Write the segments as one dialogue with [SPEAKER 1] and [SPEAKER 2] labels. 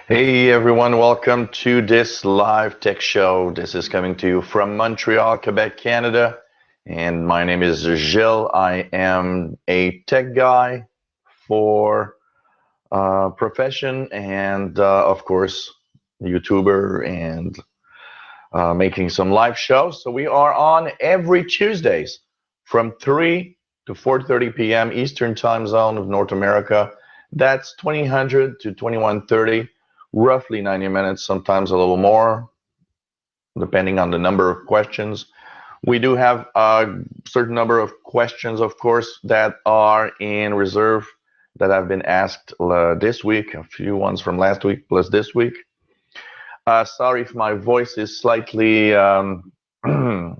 [SPEAKER 1] Hey everyone, welcome to this live tech show. This is coming to you from Montreal, Quebec, Canada. And my name is Gilles. I am a tech guy for profession and, of course, YouTuber and making some live shows. So we are on every Tuesdays from 3 to 4:30 p.m. Eastern Time Zone of North America. That's 2000 to 2130, roughly 90 minutes, sometimes a little more, depending on the number of questions. We do have a certain number of questions, of course, that are in reserve that have been asked this week, a few ones from last week plus this week. Sorry if my voice is slightly, I have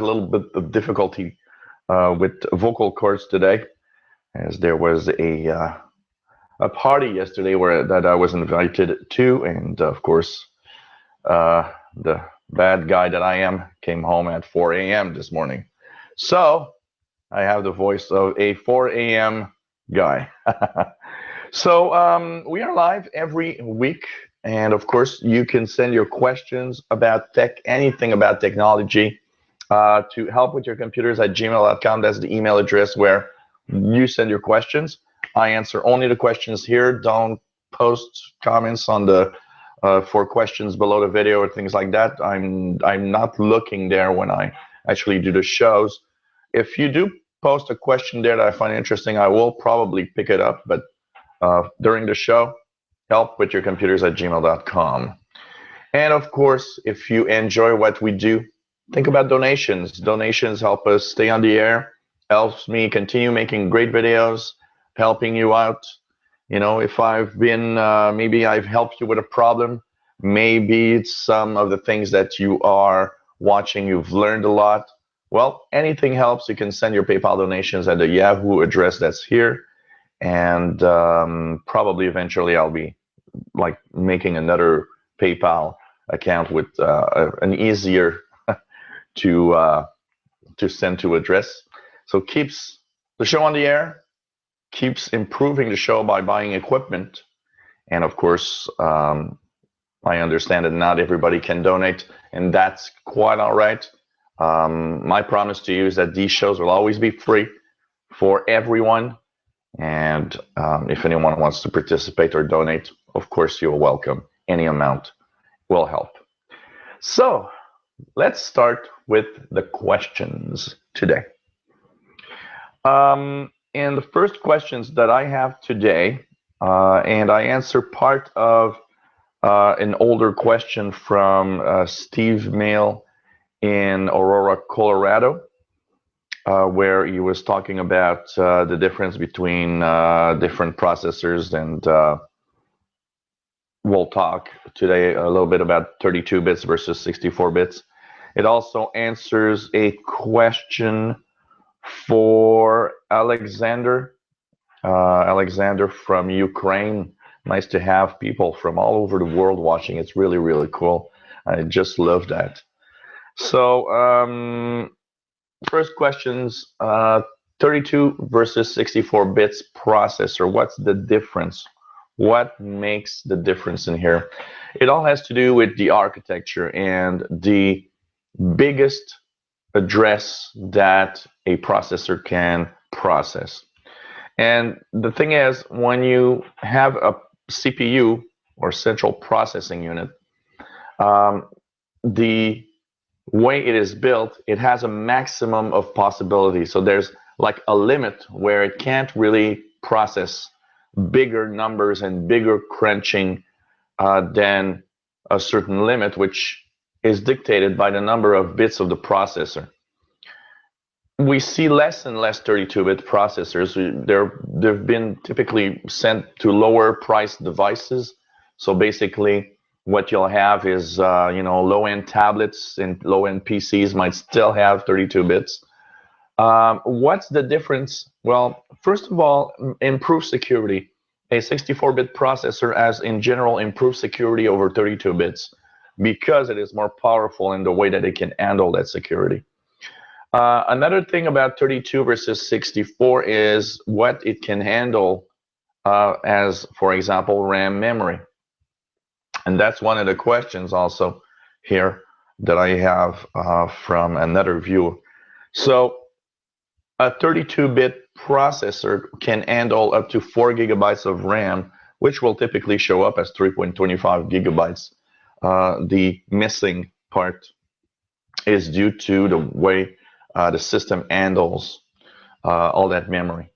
[SPEAKER 1] a little bit of difficulty with vocal cords today, as there was a party yesterday that I was invited to, and of course, the bad guy that I am came home at 4 a.m. this morning. So I have the voice of a 4 a.m. guy. So we are live every week, and of course, you can send your questions about tech, anything about technology, to helpwithyourcomputers@gmail.com. That's the email address where you send your questions. I answer only the questions here. Don't post comments on the for questions below the video or things like that. I'm not looking there when I actually do the shows. If you do post a question there that I find interesting, I will probably pick it up. But during the show, helpwithyourcomputers@gmail.com. And of course, if you enjoy what we do, think about donations. Donations help us stay on the air, helps me continue making great videos, helping you out. You know, if I've been, maybe I've helped you with a problem, maybe it's some of the things that you are watching, you've learned a lot. Well, anything helps. You can send your PayPal donations at the Yahoo address that's here. And probably eventually I'll be like making another PayPal account with an easier to send to address. So keeps the show on the air, keeps improving the show by buying equipment. And of course, I understand that not everybody can donate, and that's quite all right. My promise to you is that these shows will always be free for everyone. And if anyone wants to participate or donate, of course, you're welcome. Any amount will help. So let's start with the questions today. And the first questions that I have today, and I answer part of an older question from Steve Mail in Aurora, Colorado. Where he was talking about the difference between different processors, and we'll talk today a little bit about 32 bits versus 64 bits. It also answers a question for Alexander. Alexander from Ukraine. Nice to have people from all over the world watching. It's really, really cool. I just love that. So, first questions, 32 versus 64 bits processor. What's the difference? What makes the difference in here? It all has to do with the architecture and the biggest address that a processor can process. And the thing is, when you have a CPU or central processing unit, the way it is built, it has a maximum of possibilities. So there's like a limit where it can't really process bigger numbers and bigger crunching than a certain limit, which is dictated by the number of bits of the processor. We see less and less 32-bit processors. They've been typically sent to lower priced devices. So basically, what you'll have is, low-end tablets and low-end PCs might still have 32 bits. What's the difference? Well, first of all, improved security. A 64-bit processor has, in general, improved security over 32 bits because it is more powerful in the way that it can handle that security. Another thing about 32 versus 64 is what it can handle as, for example, RAM memory. And that's one of the questions also here that I have from another viewer. So a 32-bit processor can handle up to 4 gigabytes of RAM, which will typically show up as 3.25 gigabytes. The missing part is due to the way the system handles all that memory.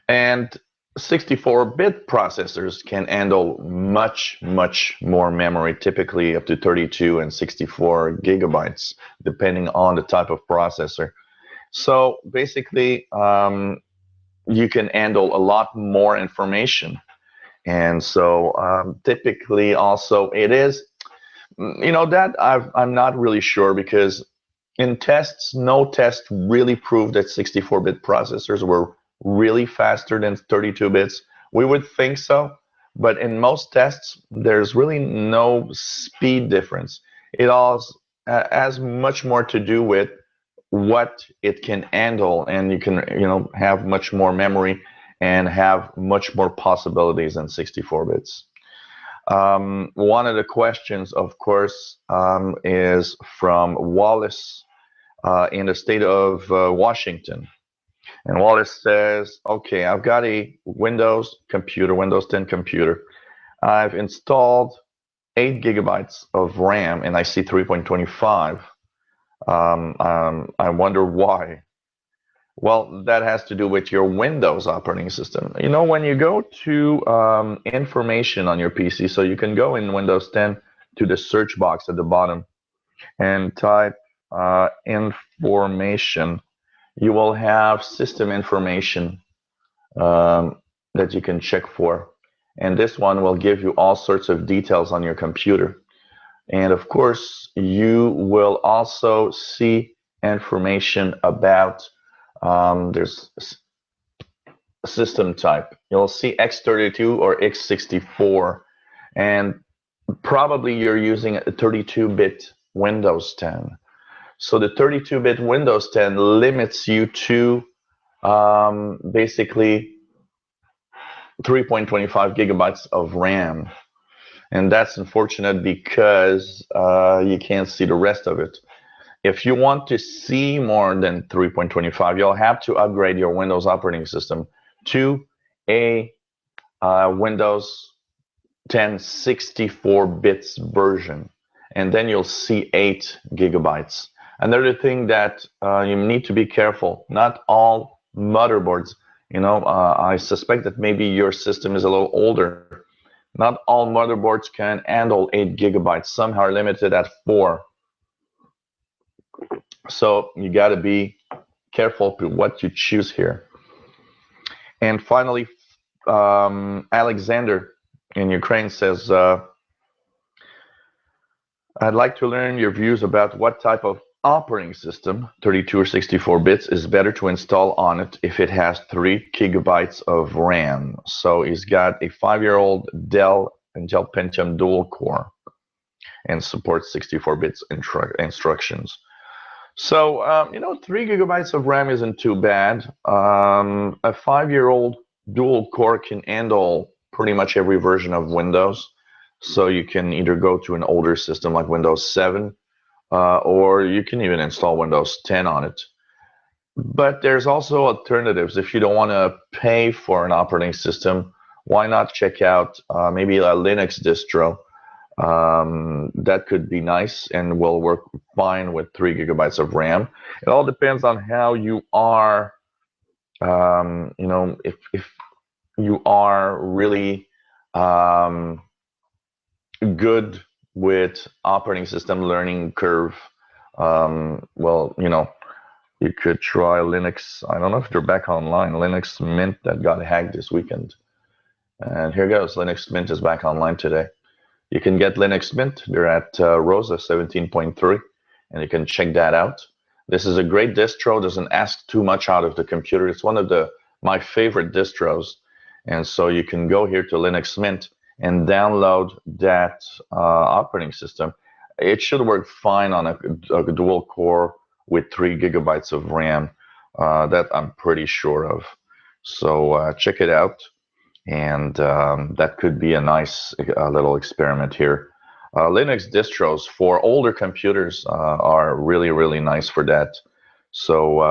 [SPEAKER 1] And 64-bit processors can handle much, much more memory, typically up to 32 and 64 gigabytes, depending on the type of processor. So basically, you can handle a lot more information. And so typically also it is, that I'm not really sure, because in tests, no test really proved that 64-bit processors were really faster than 32 bits. We would think so, but in most tests, there's really no speed difference. It all has much more to do with what it can handle, and you can have much more memory and have much more possibilities than 64 bits. One of the questions, of course, is from Wallace in the state of Washington. And Wallace says, okay, I've got a Windows 10 computer. I've installed 8 gigabytes of RAM and I see 3.25. I wonder why. Well, that has to do with your Windows operating system. When you go to information on your PC, so you can go in Windows 10 to the search box at the bottom and type information, you will have system information that you can check for. And this one will give you all sorts of details on your computer. And of course, you will also see information about there's system type. You'll see x32 or x64, and probably you're using a 32-bit Windows 10. So the 32-bit Windows 10 limits you to basically 3.25 gigabytes of RAM. And that's unfortunate because you can't see the rest of it. If you want to see more than 3.25, you'll have to upgrade your Windows operating system to a Windows 10 64 bits version, and then you'll see 8 gigabytes. Another thing that you need to be careful, not all motherboards, I suspect that maybe your system is a little older. Not all motherboards can handle 8 gigabytes. Some are limited at 4. So you got to be careful with what you choose here. And finally, Alexander in Ukraine says, I'd like to learn your views about what type of operating system, 32 or 64 bits, is better to install on it if it has 3 gigabytes of RAM. So he's got a 5-year-old Dell Intel Pentium dual core and supports 64 bits instructions. So, 3 gigabytes of RAM isn't too bad. A 5-year-old dual core can handle pretty much every version of Windows. So you can either go to an older system like Windows 7, or you can even install Windows 10 on it. But there's also alternatives. If you don't want to pay for an operating system, why not check out maybe a Linux distro? That could be nice and will work fine with 3 gigabytes of RAM. It all depends on how you are, if you are really good with operating system learning curve. Well, you could try Linux. I don't know if they're back online. Linux Mint that got hacked this weekend. And here goes. Linux Mint is back online today. You can get Linux Mint. They're at Rosa 17.3, and you can check that out. This is a great distro. Doesn't ask too much out of the computer. It's one of my favorite distros. And so you can go here to Linux Mint and download that operating system. It should work fine on a dual core with 3 gigabytes of RAM. That I'm pretty sure of. So check it out. and that could be a nice little experiment here. Linux distros for older computers are really, really nice for that. So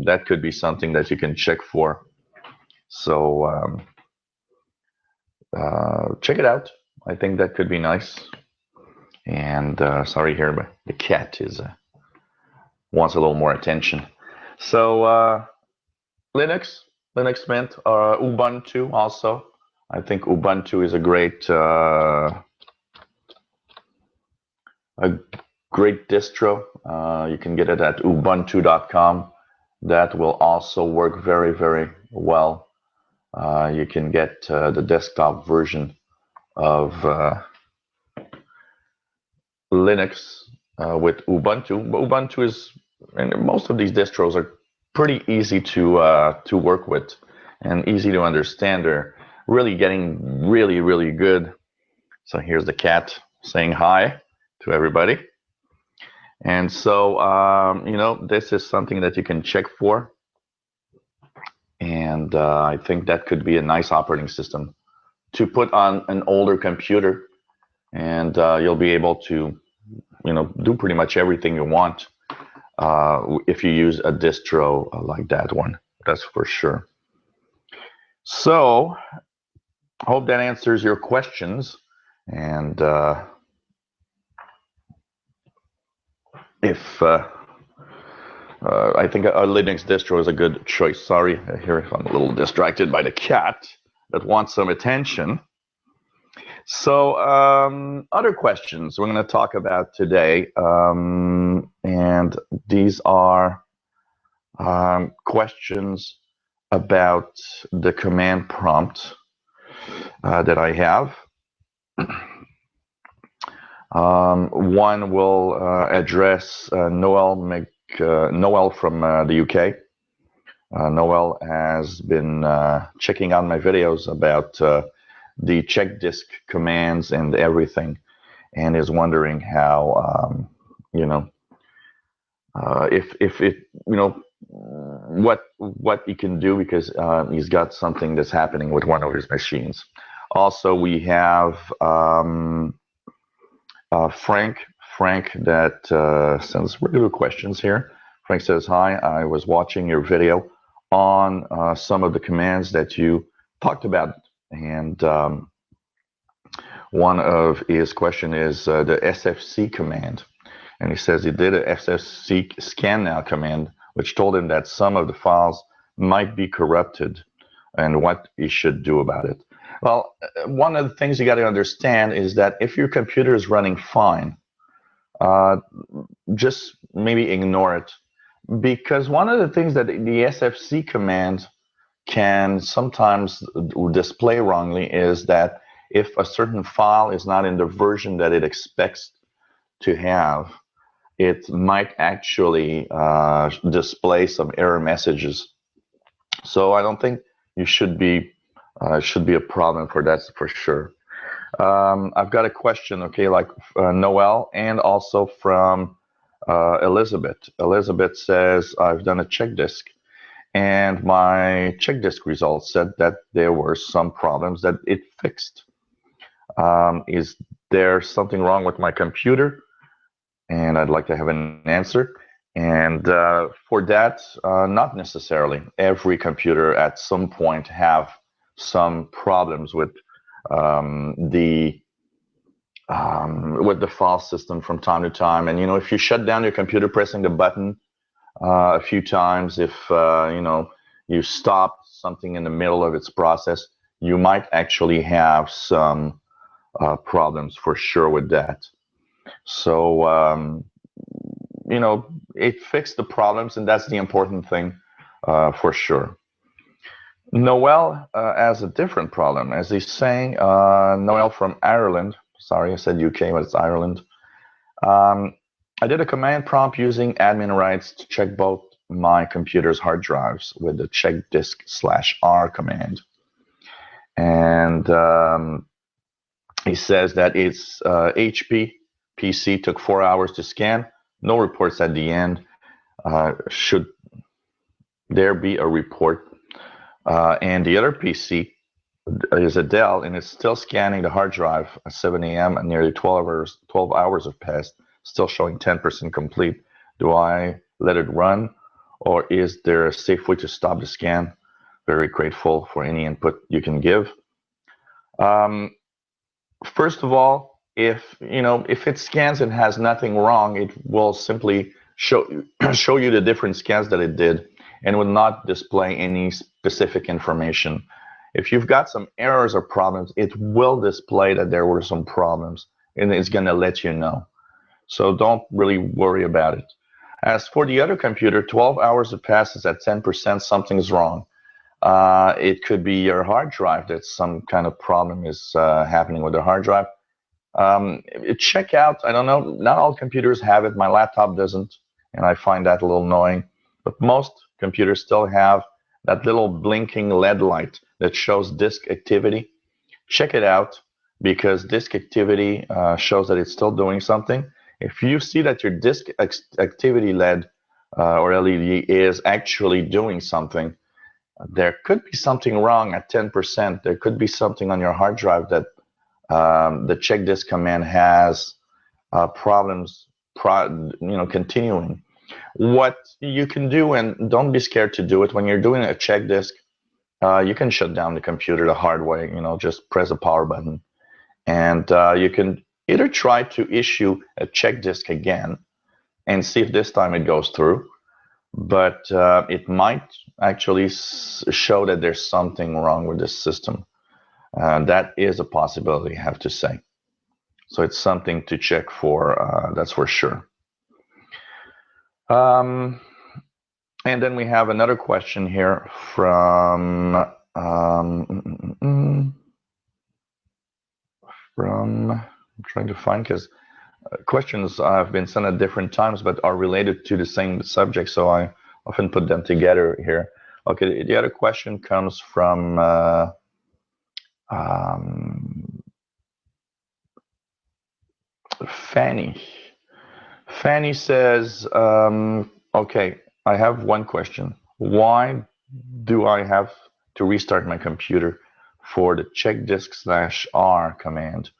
[SPEAKER 1] that could be something that you can check for. So check it out. I think that could be nice. And sorry here, but the cat is wants a little more attention. So Linux Mint, Ubuntu also. I think Ubuntu is a great distro. You can get it at ubuntu.com. That will also work very, very well. You can get the desktop version of Linux with Ubuntu. But Ubuntu is, and most of these distros are pretty easy to work with and easy to understand. They're really getting really, really good. So here's the cat saying hi to everybody. And so, this is something that you can check for. And I think that could be a nice operating system to put on an older computer. And you'll be able to, do pretty much everything you want if you use a distro like that one. That's for sure. So, hope that answers your questions. And if I think a Linux distro is a good choice. Sorry, here I'm a little distracted by the cat that wants some attention. So, other questions we're going to talk about today, and these are questions about the command prompt that I have. One will address Noel from the UK. Noel has been checking out my videos about the check disk commands and everything, and is wondering how, if it, what he can do, because he's got something that's happening with one of his machines. Also, we have Frank that sends regular questions here. Frank says, hi, I was watching your video on some of the commands that you talked about. And one of his question is the SFC command. And he says he did a SFC scan now command, which told him that some of the files might be corrupted and what he should do about it. Well, one of the things you got to understand is that if your computer is running fine, just maybe ignore it. Because one of the things that the SFC command can sometimes display wrongly is that if a certain file is not in the version that it expects to have, it might actually display some error messages. So I don't think you should be a problem for that, for sure. I've got a question, okay, like Noel, and also from Elizabeth. Elizabeth says, I've done a check disk, and my check disk results said that there were some problems that it fixed. Is there something wrong with my computer? And I'd like to have an answer. And for that, not necessarily. Every computer at some point have some problems with the file system from time to time. And if you shut down your computer pressing the button a few times, if you stop something in the middle of its process, you might actually have some problems for sure with that. So it fixed the problems, and that's the important thing for sure. Noel has a different problem, as he's saying. Noel from Ireland. Sorry, I said UK, but it's Ireland. I did a command prompt using admin rights to check both my computer's hard drives with the check disk /r command. And he says that its HP PC took 4 hours to scan. No reports at the end. Should there be a report? And the other PC is a Dell, and it's still scanning the hard drive at 7 a.m. and nearly 12 hours have passed, still showing 10% complete. Do I let it run, or is there a safe way to stop the scan? Very grateful for any input you can give. First of all, if it scans and has nothing wrong, it will simply show you the different scans that it did and will not display any specific information. If you've got some errors or problems, it will display that there were some problems, and it's going to let you know. So don't really worry about it. As for the other computer, 12 hours have passed at 10%, something's wrong. It could be your hard drive that some kind of problem is happening with the hard drive. Check out, I don't know, not all computers have it. My laptop doesn't, and I find that a little annoying. But most computers still have that little blinking LED light that shows disk activity. Check it out, because disk activity shows that it's still doing something. If you see that your disk activity LED or LED is actually doing something, there could be something wrong at 10%. There could be something on your hard drive that the check disk command has problems continuing. What you can do, and don't be scared to do it, when you're doing a check disk, you can shut down the computer the hard way. Just press the power button, and you can either try to issue a check disk again and see if this time it goes through, but it might actually show that there's something wrong with this system. That is a possibility, I have to say. So it's something to check for, that's for sure. And then we have another question here from I'm trying to find, because questions have been sent at different times but are related to the same subject, so I often put them together here. Okay, the other question comes from Fanny. Fanny says, okay, I have one question. Why do I have to restart my computer for the check disk/R command?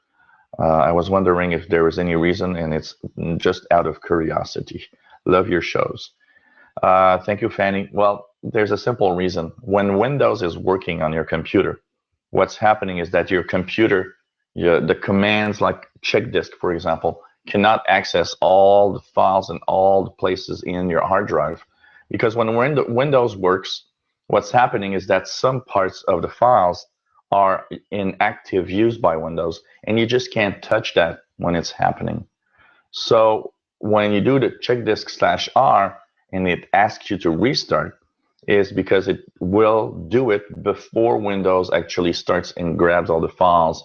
[SPEAKER 1] I was wondering if there was any reason, and it's just out of curiosity. Love your shows. Thank you, Fanny. Well, there's a simple reason. When Windows is working on your computer, what's happening is that your computer, the commands like check disk, for example, cannot access all the files and all the places in your hard drive. Because when Windows works, what's happening is that some parts of the files are in active use by Windows, and you just can't touch that when it's happening. So when you do the check disk/R and it asks you to restart, is because it will do it before Windows actually starts and grabs all the files,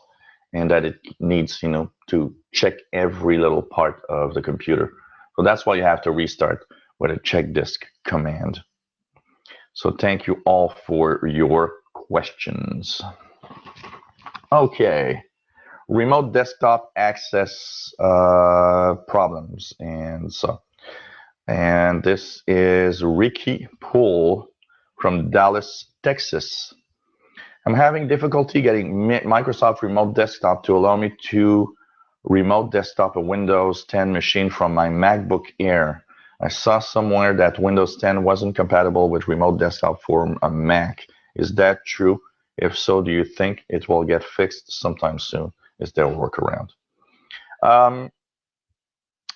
[SPEAKER 1] and that it needs, to check every little part of the computer. So that's why you have to restart with a check disk command. So thank you all for your questions. Okay, remote desktop access problems, and this is Ricky Poole from Dallas, Texas. I'm having difficulty getting Microsoft Remote Desktop to allow me to remote desktop a Windows 10 machine from my MacBook Air. I saw somewhere that Windows 10 wasn't compatible with Remote Desktop for a Mac. Is that true? If so, do you think it will get fixed sometime soon? Is there a workaround?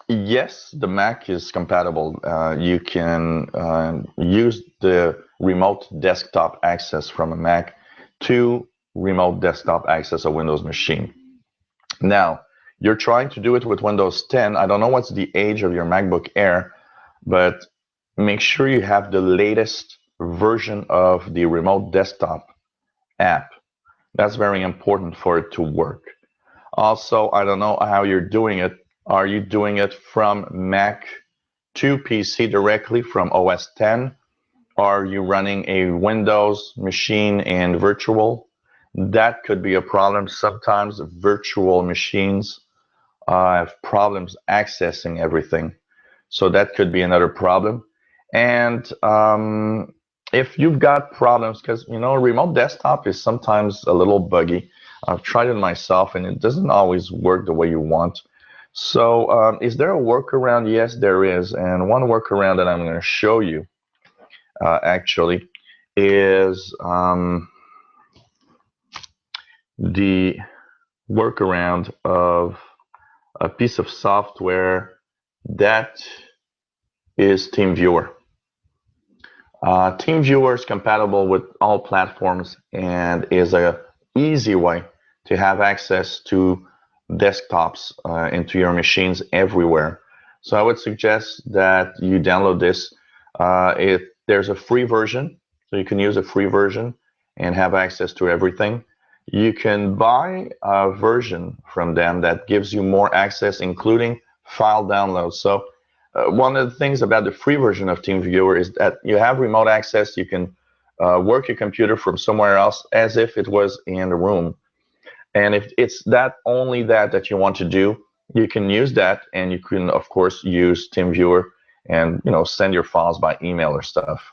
[SPEAKER 1] Yes, the Mac is compatible. You can use the remote desktop access from a Mac to remote desktop access a Windows machine. Now, you're trying to do it with Windows 10. I don't know what's the age of your MacBook Air, but make sure you have the latest version of the remote desktop app. That's very important for it to work. Also, I don't know how you're doing it. Are you doing it from Mac to PC directly from OS 10? Are you running a Windows machine and virtual? That could be a problem. Sometimes virtual machines have problems accessing everything. So that could be another problem. And if you've got problems, because remote desktop is sometimes a little buggy. I've tried it myself, and it doesn't always work the way you want. So, is there a workaround? Yes, there is. And one workaround that I'm going to show you actually is the workaround of a piece of software that is TeamViewer. TeamViewer is compatible with all platforms and is a easy way to have access to desktops into your machines everywhere. So I would suggest that you download this. There's a free version, so you can use a free version and have access to everything. You can buy a version from them that gives you more access, including file downloads. So one of the things about the free version of TeamViewer is that you have remote access. You can work your computer from somewhere else as if it was in the room. And if it's only that you want to do, you can use that, and you can of course use TeamViewer and send your files by email or stuff.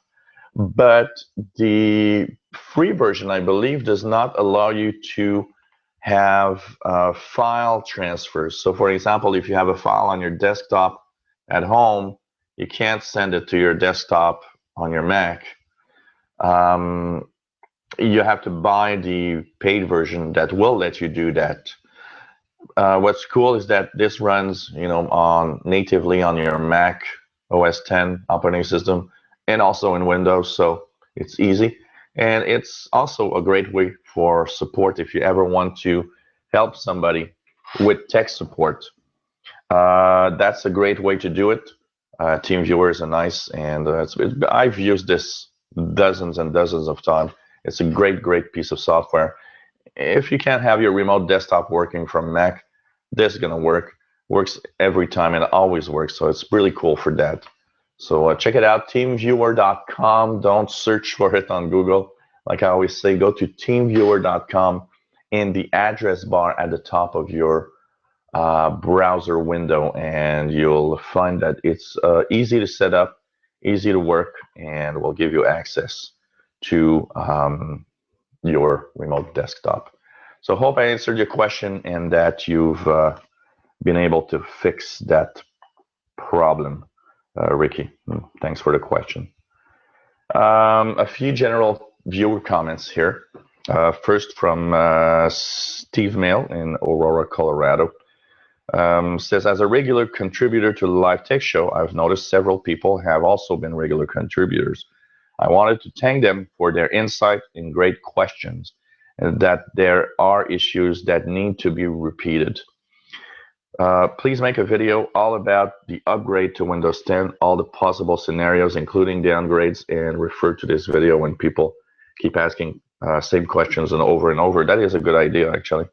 [SPEAKER 1] But the free version, I believe, does not allow you to have file transfers. So for example, if you have a file on your desktop at home, you can't send it to your desktop on your Mac. You have to buy the paid version that will let you do that. What's cool is that this runs, natively on your Mac OS 10 operating system and also in Windows, so it's easy. And it's also a great way for support if you ever want to help somebody with tech support. That's a great way to do it. TeamViewer is nice, and I've used this dozens and dozens of times. It's a great piece of software. If you can't have your remote desktop working from Mac, this is gonna work. Works every time and always works. So it's really cool for that. So check it out, teamviewer.com. Don't search for it on Google. Like I always say, go to teamviewer.com in the address bar at the top of your browser window, and you'll find that it's easy to set up, easy to work, and will give you access to your remote desktop. So hope I answered your question and that you've been able to fix that problem, Ricky. Thanks for the question. A few general viewer comments here. First from Steve Mail in Aurora, Colorado. Says, as a regular contributor to the Live Tech Show, I've noticed several people have also been regular contributors. I wanted to thank them for their insight and great questions, and that there are issues that need to be repeated. Please make a video all about the upgrade to Windows 10, all the possible scenarios, including downgrades, and refer to this video when people keep asking same questions and over. That is a good idea, actually.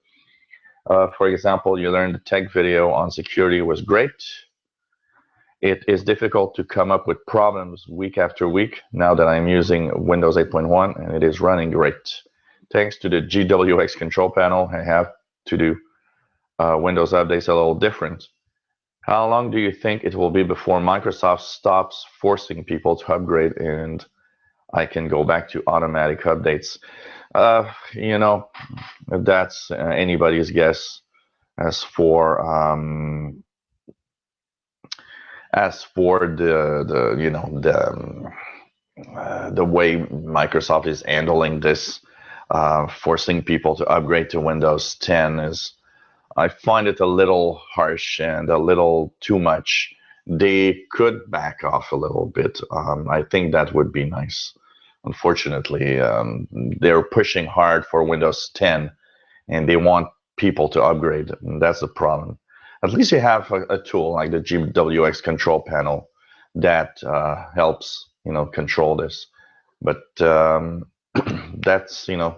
[SPEAKER 1] For example, you learned the tech video on security was great. It is difficult to come up with problems week after week now that I'm using Windows 8.1 and it is running great. Thanks to the GWX control panel, I have to do Windows updates a little different. How long do you think it will be before Microsoft stops forcing people to upgrade and I can go back to automatic updates? That's anybody's guess. As for the way Microsoft is handling this, forcing people to upgrade to Windows 10 I find it a little harsh and a little too much. They could back off a little bit. I think that would be nice. Unfortunately, they're pushing hard for Windows 10 and they want people to upgrade. And that's the problem. At least you have a tool like the GWX control panel that helps control this. But that's the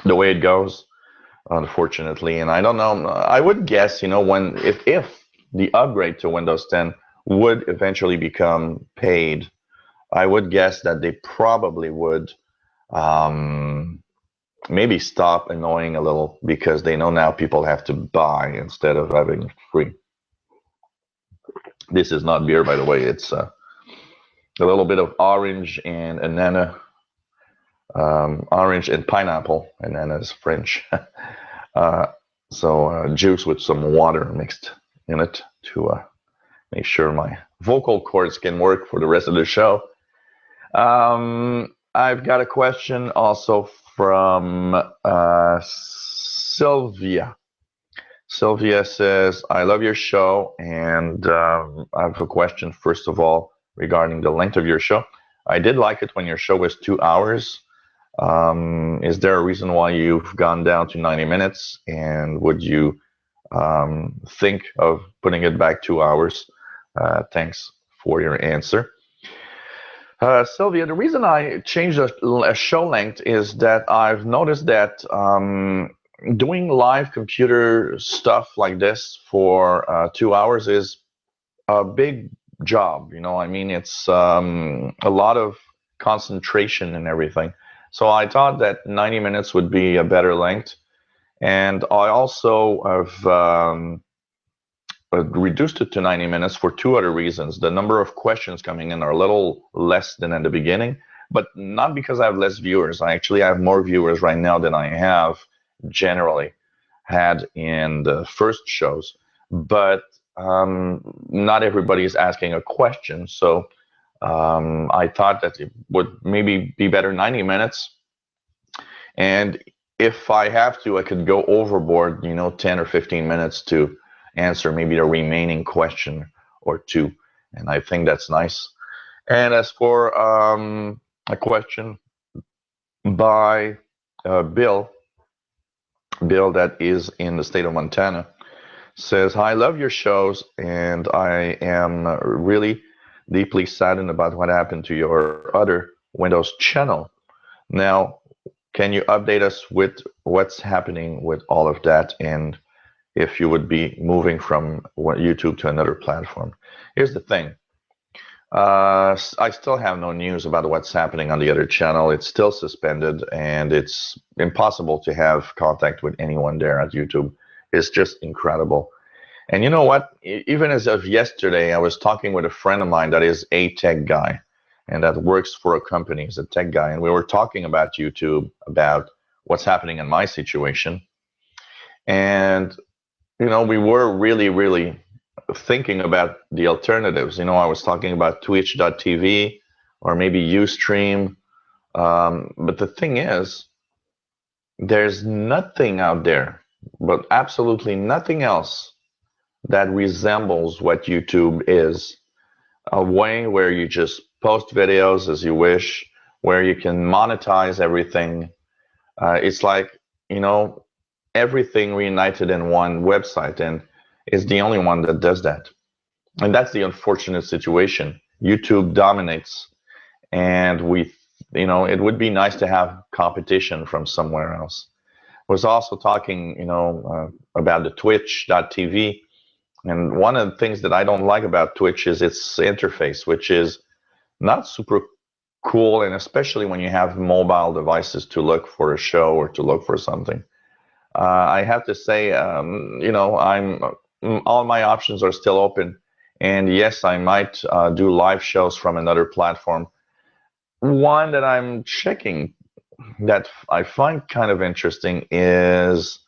[SPEAKER 1] way it goes, unfortunately. And I don't know. I would guess if the upgrade to Windows 10 would eventually become paid, I would guess that they probably would maybe stop annoying a little because they know now people have to buy instead of having free. This is not beer, by the way. It's a little bit of orange and anana, orange and pineapple. Anana is French. So juice with some water mixed in it to make sure my vocal cords can work for the rest of the show. I've got a question also from Sylvia. Sylvia says, I love your show, and I have a question, first of all, regarding the length of your show. I did like it when your show was 2 hours. Is there a reason why you've gone down to 90 minutes? And would you think of putting it back 2 hours? Thanks for your answer. Sylvia, the reason I changed a show length is that I've noticed that doing live computer stuff like this for 2 hours is a big job. I mean, it's a lot of concentration and everything. So I thought that 90 minutes would be a better length. And I also have reduced it to 90 minutes for two other reasons. The number of questions coming in are a little less than at the beginning, but not because I have less viewers. I actually have more viewers right now than I have generally had in the first shows. But not everybody is asking a question. So I thought that it would maybe be better 90 minutes. And if I have to, I could go overboard, 10 or 15 minutes to answer maybe the remaining question or two. And I think that's nice. And as for a question by Bill that is in the state of Montana, says, I love your shows, and I am really deeply saddened about what happened to your other Windows channel. Now, can you update us with what's happening with all of that, and if you would be moving from YouTube to another platform? Here's the thing. I still have no news about what's happening on the other channel. It's still suspended, and it's impossible to have contact with anyone there at YouTube. It's just incredible. And you know what? Even as of yesterday, I was talking with a friend of mine that is a tech guy and that works for a company as a tech guy. And we were talking about YouTube, about what's happening in my situation. And, we were really, really thinking about the alternatives. I was talking about twitch.tv or maybe Ustream. But the thing is, there's nothing out there, but absolutely nothing else that resembles what YouTube is. A way where you just post videos as you wish, where you can monetize everything. It's like, everything reunited in one website, and it's the only one that does that. And that's the unfortunate situation. YouTube dominates, and it would be nice to have competition from somewhere else. I was also talking, about the twitch.tv. And one of the things that I don't like about Twitch is its interface, which is not super cool, and especially when you have mobile devices to look for a show or to look for something. I have to say, all my options are still open. And yes, I might do live shows from another platform. One that I'm checking that I find kind of interesting is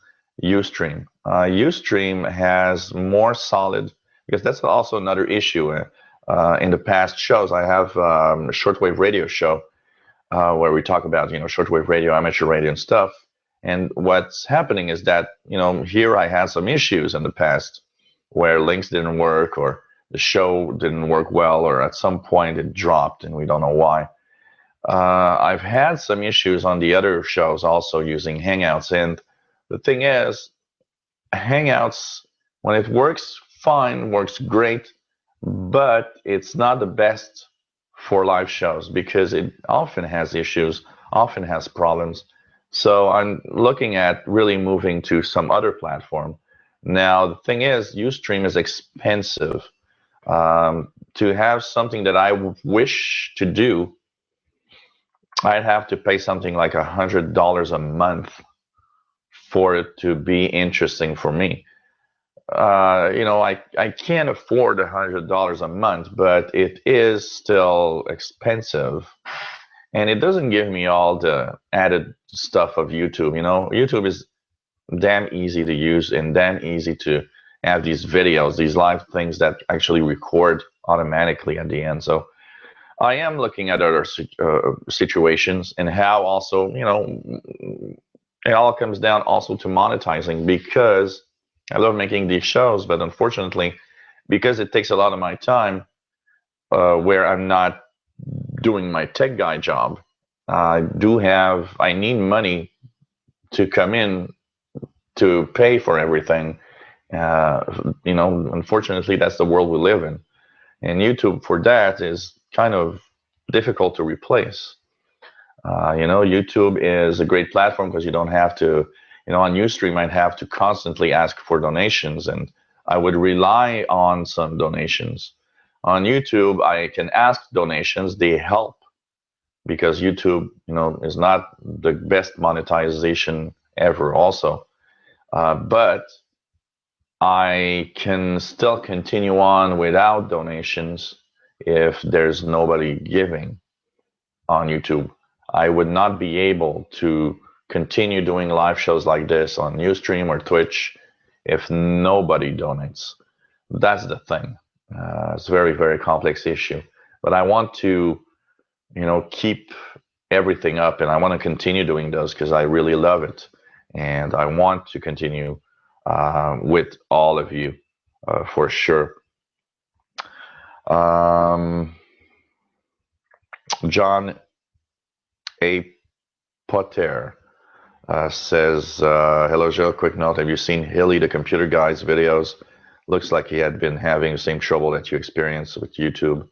[SPEAKER 1] Ustream. Ustream has more solid, because that's also another issue. In the past shows, I have a shortwave radio show where we talk about, shortwave radio, amateur radio and stuff. And what's happening is that, here I had some issues in the past where links didn't work, or the show didn't work well, or at some point it dropped and we don't know why. I've had some issues on the other shows also using Hangouts. And the thing is, Hangouts, when it works fine, works great, but it's not the best for live shows because it often has issues, often has problems. So I'm looking at really moving to some other platform. Now, the thing is, Ustream is expensive. To have something that I wish to do, I'd have to pay something like $100 a month for it to be interesting for me. I can't afford $100 a month, but it is still expensive, and it doesn't give me all the added stuff of YouTube. YouTube is damn easy to use and damn easy to have these videos, these live things that actually record automatically at the end. So I am looking at other situations and how also, it all comes down also to monetizing, because I love making these shows, but unfortunately, because it takes a lot of my time, where I'm not doing my tech guy job, I need money to come in to pay for everything. Unfortunately, that's the world we live in. And YouTube for that is kind of difficult to replace. YouTube is a great platform because you don't have to, on Ustream, I'd have to constantly ask for donations, and I would rely on some donations. On YouTube, I can ask donations, they help, because YouTube, is not the best monetization ever also. But I can still continue on without donations if there's nobody giving on YouTube. I would not be able to continue doing live shows like this on Ustream or Twitch if nobody donates. That's the thing. It's a very, very complex issue. But I want to, keep everything up, and I want to continue doing those because I really love it. And I want to continue with all of you for sure. John A. Potter says, hello, Joe. Quick note. Have you seen Hilly, the computer guy's videos? Looks like he had been having the same trouble that you experienced with YouTube.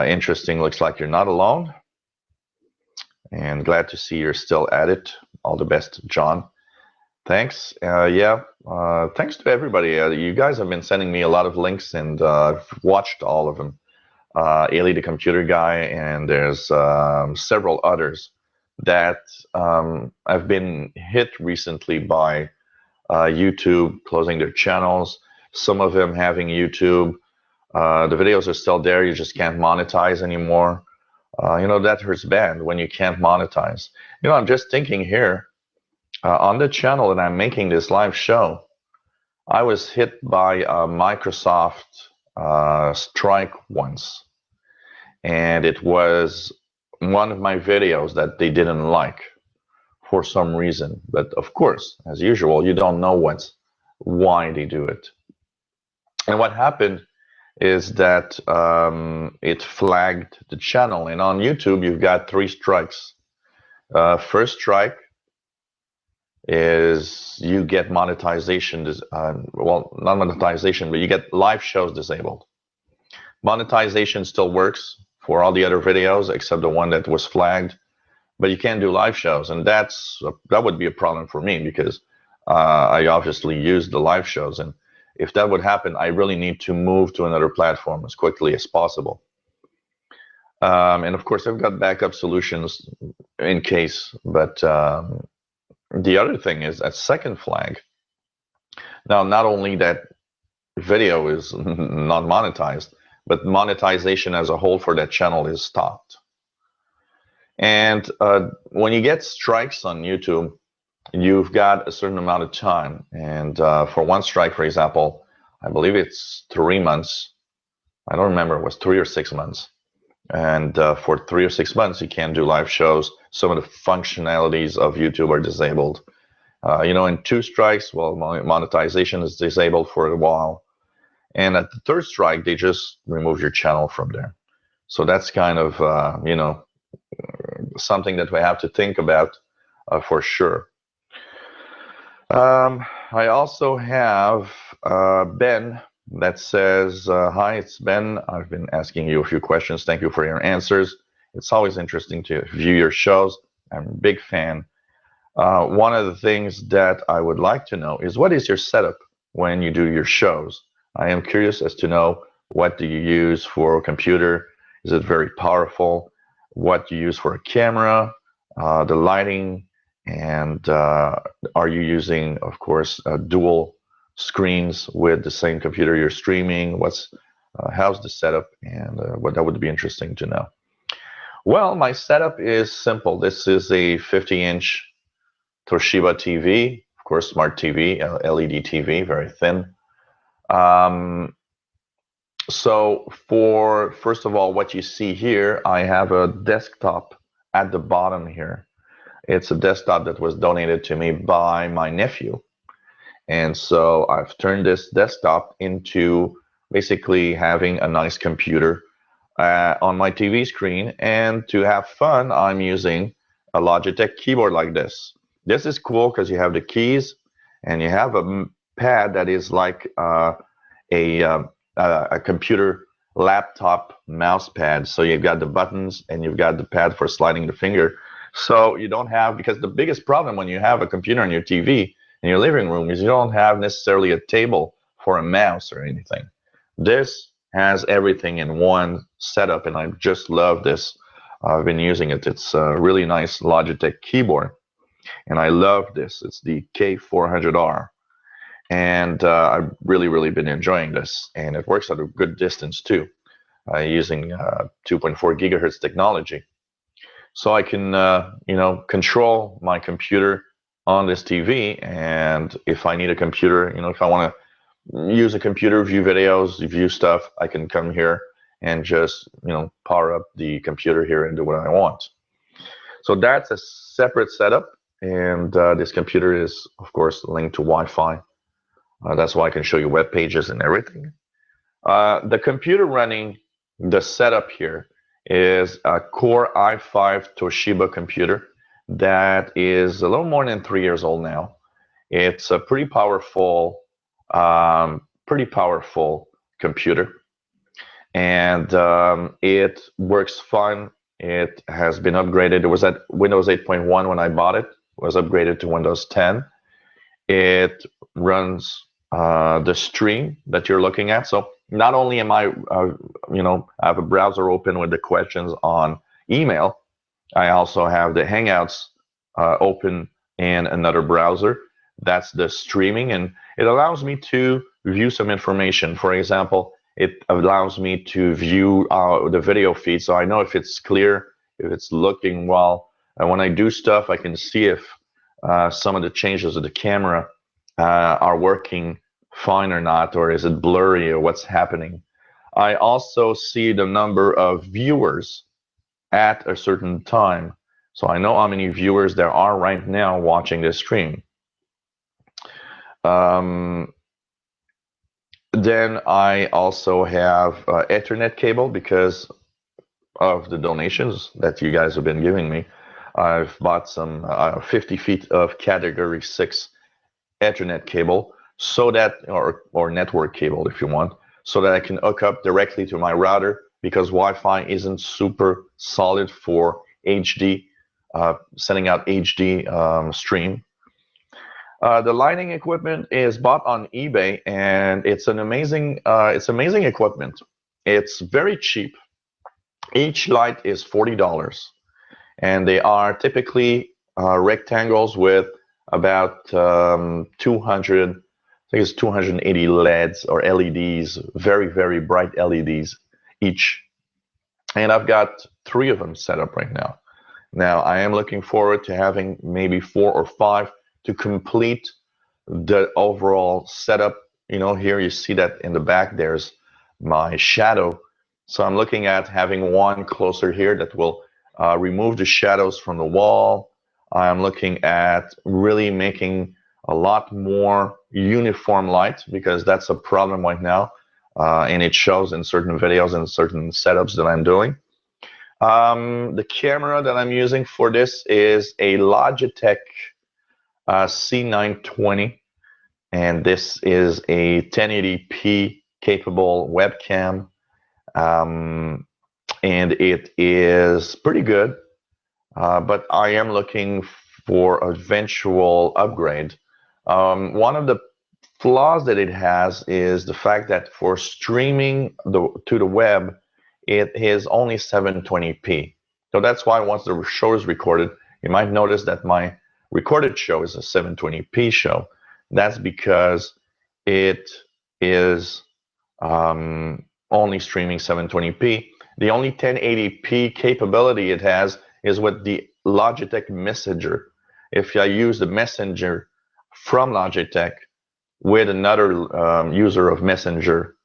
[SPEAKER 1] Interesting. Looks like you're not alone. And glad to see you're still at it. All the best, John. Thanks. Thanks to everybody. You guys have been sending me a lot of links, and I've watched all of them. Eli, the computer guy, and there's several others that have been hit recently by YouTube closing their channels. Some of them having YouTube. The videos are still there. You just can't monetize anymore. That hurts bad when you can't monetize. I'm just thinking here, on the channel that I'm making this live show, I was hit by a Microsoft strike once. And it was one of my videos that they didn't like for some reason. But of course, as usual, you don't know why they do it. And what happened is that it flagged the channel. And on YouTube, you've got 3 strikes. First strike is you get monetization, well, not monetization, but you get live shows disabled. Monetization still works for all the other videos except the one that was flagged, but you can't do live shows, and that would be a problem for me, because I obviously use the live shows, and if that would happen, I really need to move to another platform as quickly as possible. And of course, I've got backup solutions in case, but the other thing is that second flag. Now, not only that video is not monetized, but monetization as a whole for that channel is stopped. And when you get strikes on YouTube, you've got a certain amount of time. And for one strike, for example, I believe it's 3 months. I don't remember, it was 3 or 6 months. And for 3 or 6 months, you can't do live shows. Some of the functionalities of YouTube are disabled. In 2 strikes, well, monetization is disabled for a while. And at the 3rd strike, they just remove your channel from there. So that's kind of, something that we have to think about for sure. I also have Ben that says, hi, it's Ben. I've been asking you a few questions. Thank you for your answers. It's always interesting to view your shows. I'm a big fan. One of the things that I would like to know is, what is your setup when you do your shows? I am curious as to know, what do you use for a computer? Is it very powerful? What do you use for a camera? The lighting, and are you using, of course, dual screens with the same computer you're streaming. How's the setup, and what that would be interesting to know. Well, my setup is simple. This is a 50-inch Toshiba TV, of course, smart TV, LED TV, very thin. So for, first of all, what you see here, I have a desktop at the bottom here. It's a desktop that was donated to me by my nephew. And so I've turned this desktop into basically having a nice computer on my TV screen. And to have fun, I'm using a Logitech keyboard like this. This is cool because you have the keys and you have a pad that is like a computer laptop mouse pad. So you've got the buttons and you've got the pad for sliding the finger. So you don't have, because the biggest problem when you have a computer on your TV in your living room is you don't have necessarily a table for a mouse or anything. This has everything in one setup, and I just love this. I've been using it. It's a really nice Logitech keyboard, and I love this. It's the K400R, and I've really been enjoying this, and it works at a good distance too, using 2.4 gigahertz technology. So I can, control my computer on this TV, and if I need a computer, if I want to use a computer, view videos, view stuff, I can come here and just, power up the computer here and do what I want. So that's a separate setup, and this computer is, of course, linked to Wi-Fi. That's why I can show you web pages and everything. The computer running the setup here is a Core i5 Toshiba computer that is a little more than 3 years old now. It's a pretty powerful computer, and it works fine. It has been upgraded. It was at Windows 8.1 when I bought it. It was upgraded to Windows 10. It runs the stream that you're looking at. So not only am I, I have a browser open with the questions on email, I also have the Hangouts open in another browser. That's the streaming, and it allows me to view some information. For example, it allows me to view the video feed, so I know if it's clear, if it's looking well. And when I do stuff, I can see if some of the changes of the camera are working fine or not, or is it blurry, or what's happening. I also see the number of viewers at a certain time, so I know how many viewers there are right now watching this stream. Then I also have Ethernet cable because of the donations that you guys have been giving me. I've bought some 50 feet of category 6 Ethernet cable, so that, or network cable if you want, so that I can hook up directly to my router, because Wi-Fi isn't super solid for HD, sending out HD stream. The lighting equipment is bought on eBay, and it's amazing equipment. It's very cheap. Each light is $40, and they are typically rectangles with about 200, I think it's 280 LEDs or LEDs, very bright LEDs each. And I've got 3 of them set up right now. Now I am looking forward to having maybe 4 or 5 to complete the overall setup. Here you see that in the back there's my shadow. So I'm looking at having one closer here that will remove the shadows from the wall. I'm looking at really making a lot more uniform light, because that's a problem right now, and it shows in certain videos and certain setups that I'm doing. The camera that I'm using for this is a Logitech C920, and this is a 1080p capable webcam, and it is pretty good. But I am looking for eventual upgrade. One of the flaws that it has is the fact that for streaming to the web, it is only 720p. So that's why once the show is recorded, you might notice that my recorded show is a 720p show. That's because it is only streaming 720p. The only 1080p capability it has is with the Logitech Messenger. If I use the Messenger from Logitech with another user of Messenger,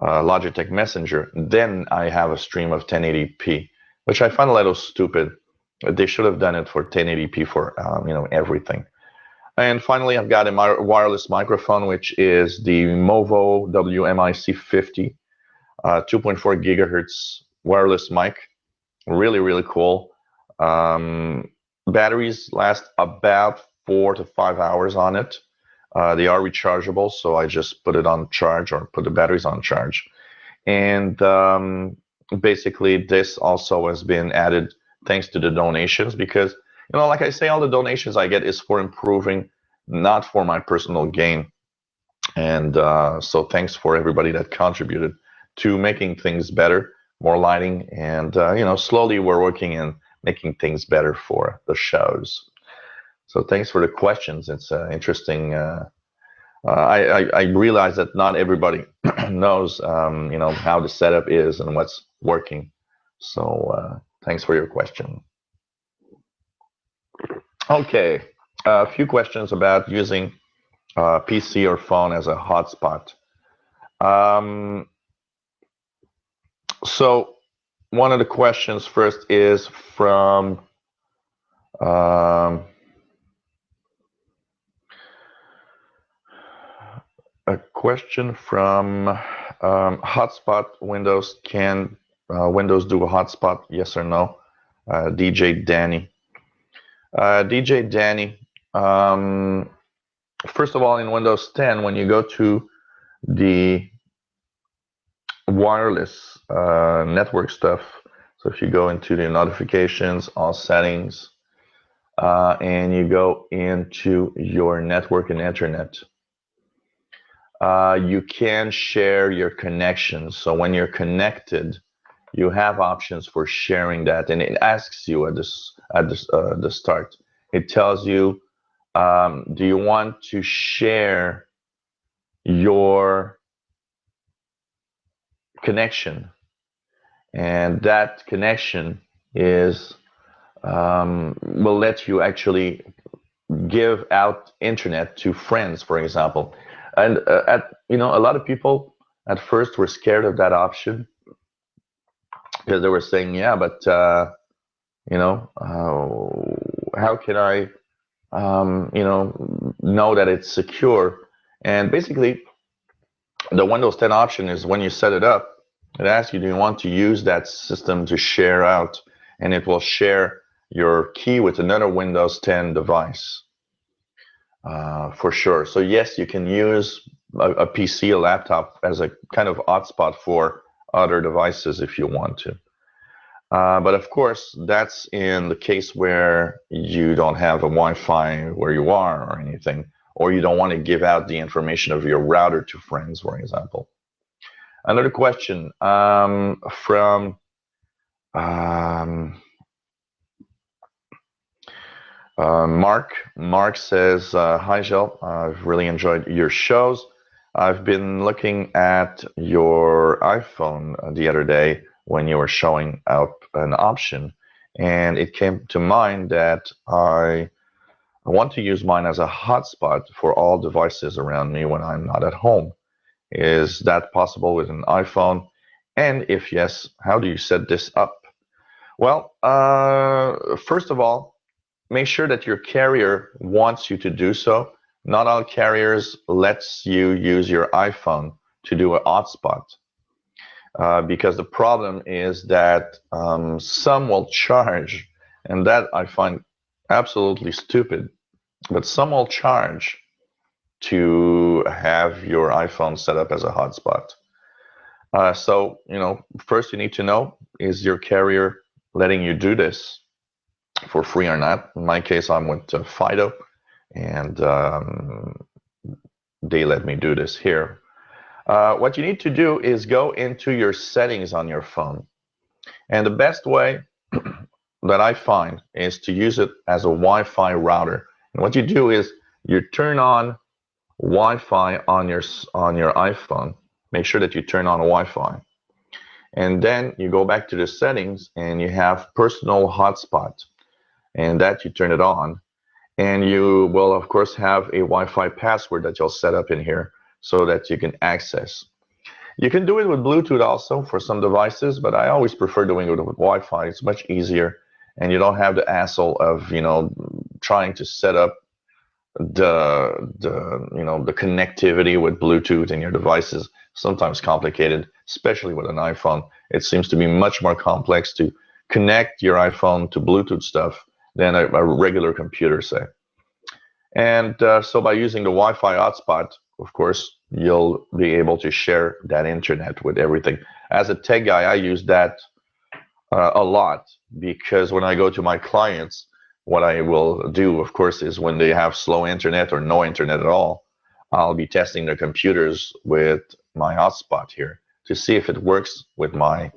[SPEAKER 1] Logitech Messenger, then I have a stream of 1080p, which I find a little stupid. They should have done it for 1080p for everything. And finally, I've got a wireless microphone, which is the Movo WMIC50, 2.4 gigahertz wireless mic. Really, really cool. Batteries last about 4 to 5 hours on it. They are rechargeable, so I just put it on charge or put the batteries on charge. And basically, this also has been added thanks to the donations because, like I say, all the donations I get is for improving, not for my personal gain. And so thanks for everybody that contributed to making things better, more lighting, and slowly we're working in making things better for the shows. So thanks for the questions. It's interesting. I realize that not everybody knows how the setup is and what's working. So thanks for your question. Okay, a few questions about using PC or phone as a hotspot. So one of the questions first is from a question from Hotspot Windows. Can Windows do a hotspot? Yes or no? DJ Danny. DJ Danny. First of all, in Windows 10, when you go to the wireless network stuff, so if you go into the notifications, all settings, and you go into your network and internet, you can share your connections. So when you're connected, you have options for sharing that, and it asks you at the start. It tells you, do you want to share your connection? And that connection is will let you actually give out internet to friends, for example. And a lot of people at first were scared of that option because they were saying, yeah, but how can I know that it's secure? And basically, the Windows 10 option is when you set it up, it asks you, do you want to use that system to share out? And it will share your key with another Windows 10 device for sure. So yes, you can use a PC, a laptop as a kind of hotspot for other devices if you want to. But of course, that's in the case where you don't have a Wi-Fi where you are or anything, or you don't want to give out the information of your router to friends, for example. Another question from Mark. Mark says, hi, Gilles. I've really enjoyed your shows. I've been looking at your iPhone the other day when you were showing up an option, and it came to mind that I want to use mine as a hotspot for all devices around me when I'm not at home. Is that possible with an iPhone? And if yes, how do you set this up? Well, first of all, make sure that your carrier wants you to do so. Not all carriers lets you use your iPhone to do a hotspot. Because the problem is that some will charge, and that I find absolutely stupid, but some will charge to have your iPhone set up as a hotspot. So, first you need to know, is your carrier letting you do this for free or not? In my case, I'm with Fido, and they let me do this here. What you need to do is go into your settings on your phone. And the best way that I find is to use it as a Wi-Fi router. And what you do is you turn on Wi-Fi on your iPhone. Make sure that you turn on Wi-Fi, and then you go back to the settings and you have personal hotspot, and that you turn it on, and you will of course have a Wi-Fi password that you'll set up in here so that you can access. You can do it with Bluetooth also for some devices, but I always prefer doing it with Wi-Fi. It's much easier, and you don't have the hassle of trying to set up the connectivity with Bluetooth in your devices. Sometimes complicated, especially with an iPhone. It seems to be much more complex to connect your iPhone to Bluetooth stuff than a regular computer, say. And so by using the Wi-Fi hotspot, of course, you'll be able to share that internet with everything. As a tech guy, I use that a lot, because when I go to my clients, what I will do, of course, is when they have slow internet or no internet at all, I'll be testing their computers with my hotspot here to see if it works with my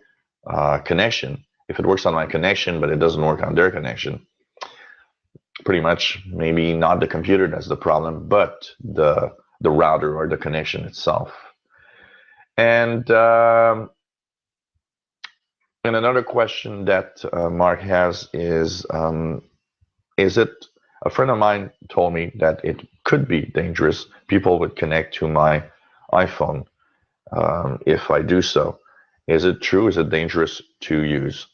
[SPEAKER 1] connection. If it works on my connection, but it doesn't work on their connection, pretty much maybe not the computer that's the problem, but the router or the connection itself. And another question that Mark has is it, a friend of mine told me that it could be dangerous. People would connect to my iPhone if I do so. Is it true? Is it dangerous to use?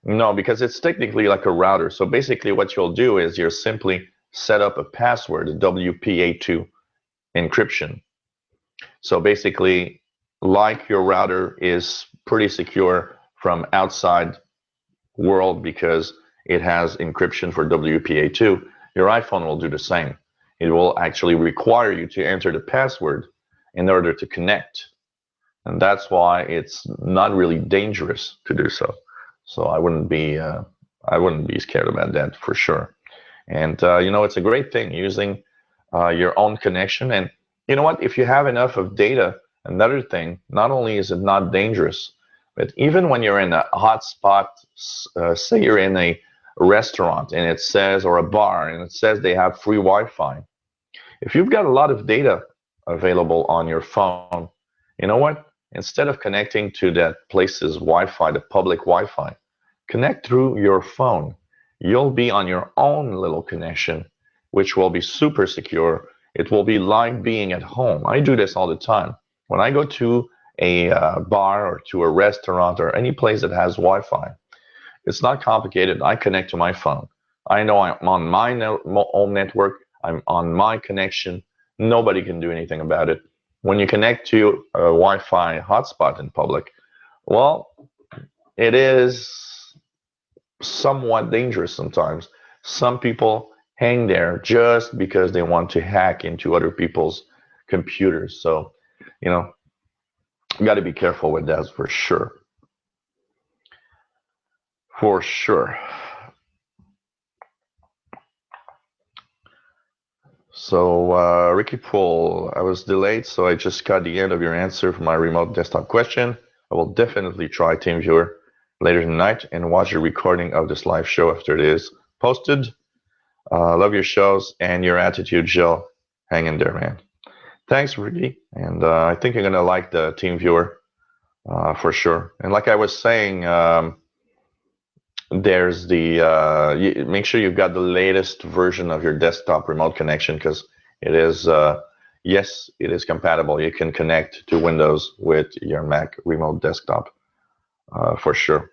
[SPEAKER 1] No, because it's technically like a router. So basically what you'll do is you'll simply set up a password, a WPA2 encryption. So basically, like your router is pretty secure from outside world because it has encryption for WPA2, your iPhone will do the same. It will actually require you to enter the password in order to connect. And that's why it's not really dangerous to do so. So I wouldn't be scared about that for sure. And it's a great thing using your own connection. And you know what? If you have enough of data, another thing, not only is it not dangerous, but even when you're in a hotspot, say you're in a restaurant and it says, or a bar, and it says they have free Wi-Fi. If you've got a lot of data available on your phone, you know what? Instead of connecting to that place's Wi-Fi, the public Wi-Fi, connect through your phone. You'll be on your own little connection, which will be super secure. It will be like being at home. I do this all the time. When I go to a bar or to a restaurant or any place that has Wi-Fi, it's not complicated. I connect to my phone. I know I'm on my own network. I'm on my connection. Nobody can do anything about it. When you connect to a Wi-Fi hotspot in public, well, it is somewhat dangerous sometimes. Some people hang there just because they want to hack into other people's computers. So, you got to be careful with that for sure. For sure. So, Ricky Paul, I was delayed, so I just got the end of your answer for my remote desktop question. I will definitely try TeamViewer later tonight and watch a recording of this live show after it is posted. Love your shows and your attitude, Jill. Hang in there, man. Thanks, Ricky. And I think you're going to like the TeamViewer for sure. And like I was saying, there's make sure you've got the latest version of your desktop remote connection, because it is, yes, it is compatible. You can connect to Windows with your Mac remote desktop for sure.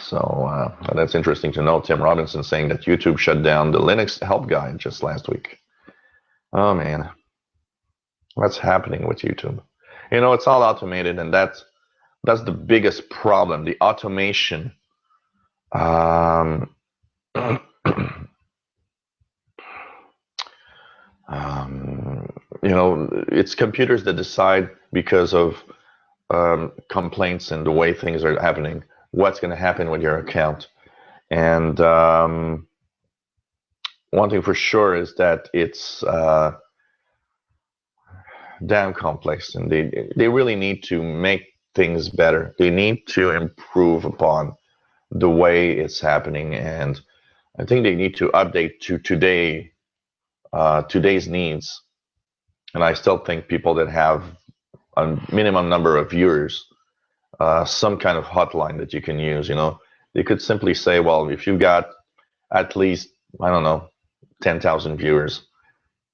[SPEAKER 1] So that's interesting to know. Tim Robinson saying that YouTube shut down the Linux help guide just last week. Oh man, what's happening with YouTube? It's all automated, and that's the biggest problem, the automation. It's computers that decide, because of complaints and the way things are happening, what's going to happen with your account. And one thing for sure is that it's damn complex, and they really need to make things better. They need to improve upon the way it's happening, and I think they need to update to today today's needs. And I still think people that have a minimum number of viewers, some kind of hotline that you can use, they could simply say, well, if you've got at least, I don't know, 10,000 viewers,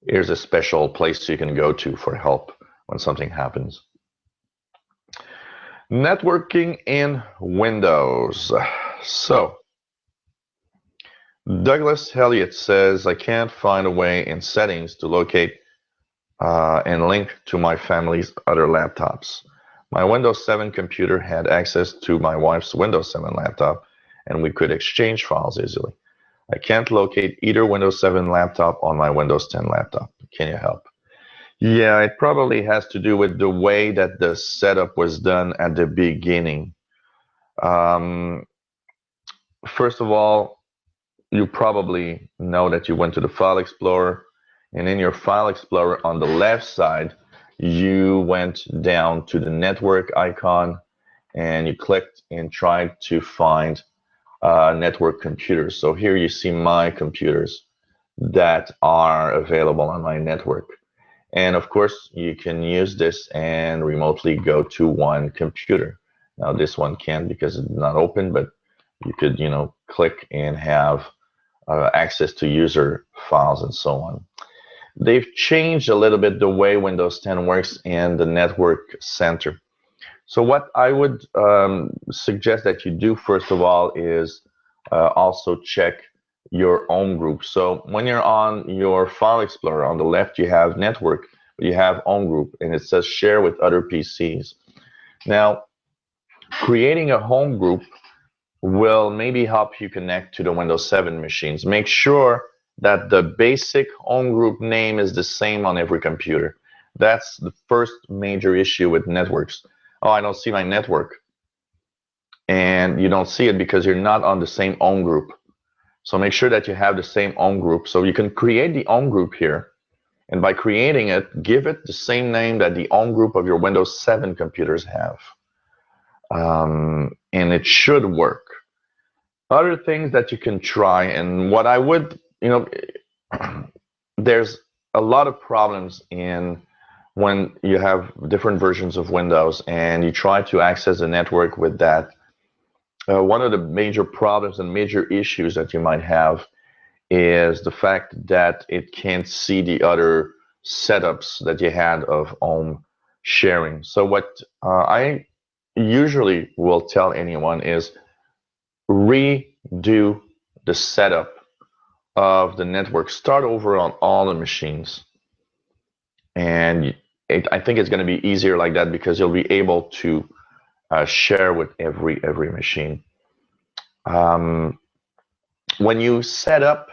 [SPEAKER 1] here's a special place you can go to for help when something happens. Networking in Windows. So, Douglas Elliott says, I can't find a way in settings to locate and link to my family's other laptops. My Windows 7 computer had access to my wife's Windows 7 laptop, and we could exchange files easily. I can't locate either Windows 7 laptop on my Windows 10 laptop. Can you help? Yeah, it probably has to do with the way that the setup was done at the beginning. First of all, you probably know that you went to the File Explorer, and in your File Explorer on the left side, you went down to the network icon and you clicked and tried to find network computers. So here you see my computers that are available on my network. And of course, you can use this and remotely go to one computer. Now this one can't because it's not open, but you could, click and have access to user files and so on. They've changed a little bit the way Windows 10 works in the network center. So what I would suggest that you do first of all is also check your home group. So when you're on your File Explorer, on the left you have network, you have home group, and it says share with other PCs. Now, creating a home group will maybe help you connect to the Windows 7 machines. Make sure that the basic home group name is the same on every computer. That's the first major issue with networks. Oh, I don't see my network. And you don't see it because you're not on the same home group. So make sure that you have the same home group. So you can create the home group here. And by creating it, give it the same name that the home group of your Windows 7 computers have. And it should work. Other things that you can try, and what I would, there's a lot of problems in when you have different versions of Windows and you try to access the network with that. One of the major problems and major issues that you might have is the fact that it can't see the other setups that you had of home sharing. So what I usually will tell anyone is redo the setup of the network. Start over on all the machines. And I think it's going to be easier like that because you'll be able to share with every machine. When you set up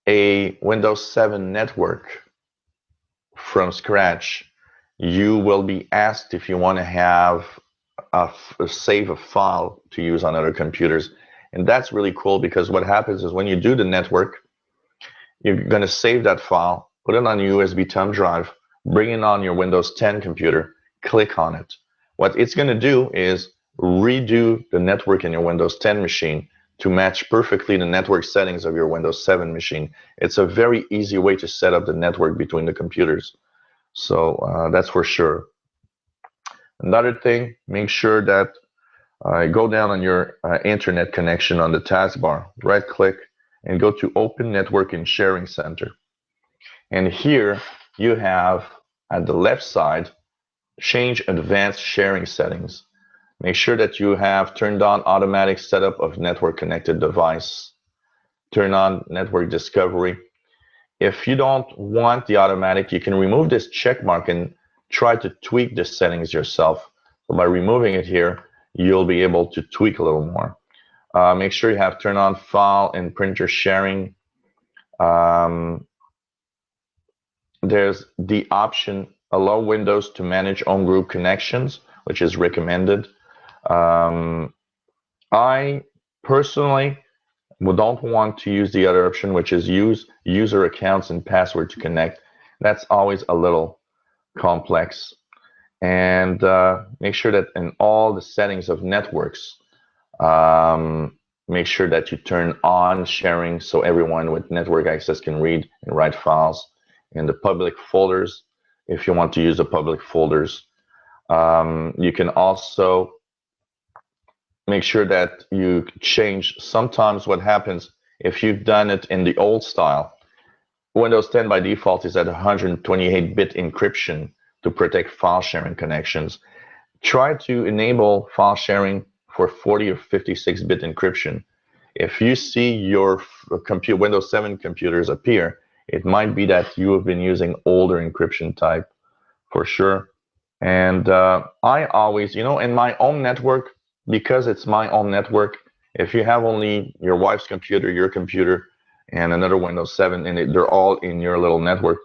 [SPEAKER 1] a Windows 7 network from scratch, you will be asked if you want to have save a file to use on other computers. And that's really cool because what happens is when you do the network, you're going to save that file, put it on a USB thumb drive, bring it on your Windows 10 computer, click on it. What it's going to do is redo the network in your Windows 10 machine to match perfectly the network settings of your Windows 7 machine. It's a very easy way to set up the network between the computers. So that's for sure. Another thing, make sure that go down on your internet connection on the taskbar, right click, and go to Open Network and Sharing Center. And here you have at the left side, change advanced sharing settings. Make sure that you have turned on automatic setup of network connected device. Turn on network discovery. If you don't want the automatic, you can remove this check mark and try to tweak the settings yourself. So by removing it here, you'll be able to tweak a little more. Make sure you have turned on file and printer sharing. There's the option allow Windows to manage home group connections, which is recommended. I personally don't want to use the other option, which is use user accounts and password to connect. That's always a little complex. And make sure that in all the settings of networks, make sure that you turn on sharing so everyone with network access can read and write files in the public folders if you want to use the public folders. You can also make sure that you change. Sometimes what happens if you've done it in the old style, Windows 10 by default is at 128-bit encryption to protect file sharing connections. Try to enable file sharing for 40 or 56-bit encryption. If you see your Windows 7 computers appear, it might be that you have been using older encryption type for sure. And I always, in my own network, because it's my own network, if you have only your wife's computer, your computer, and another Windows 7, and they're all in your little network,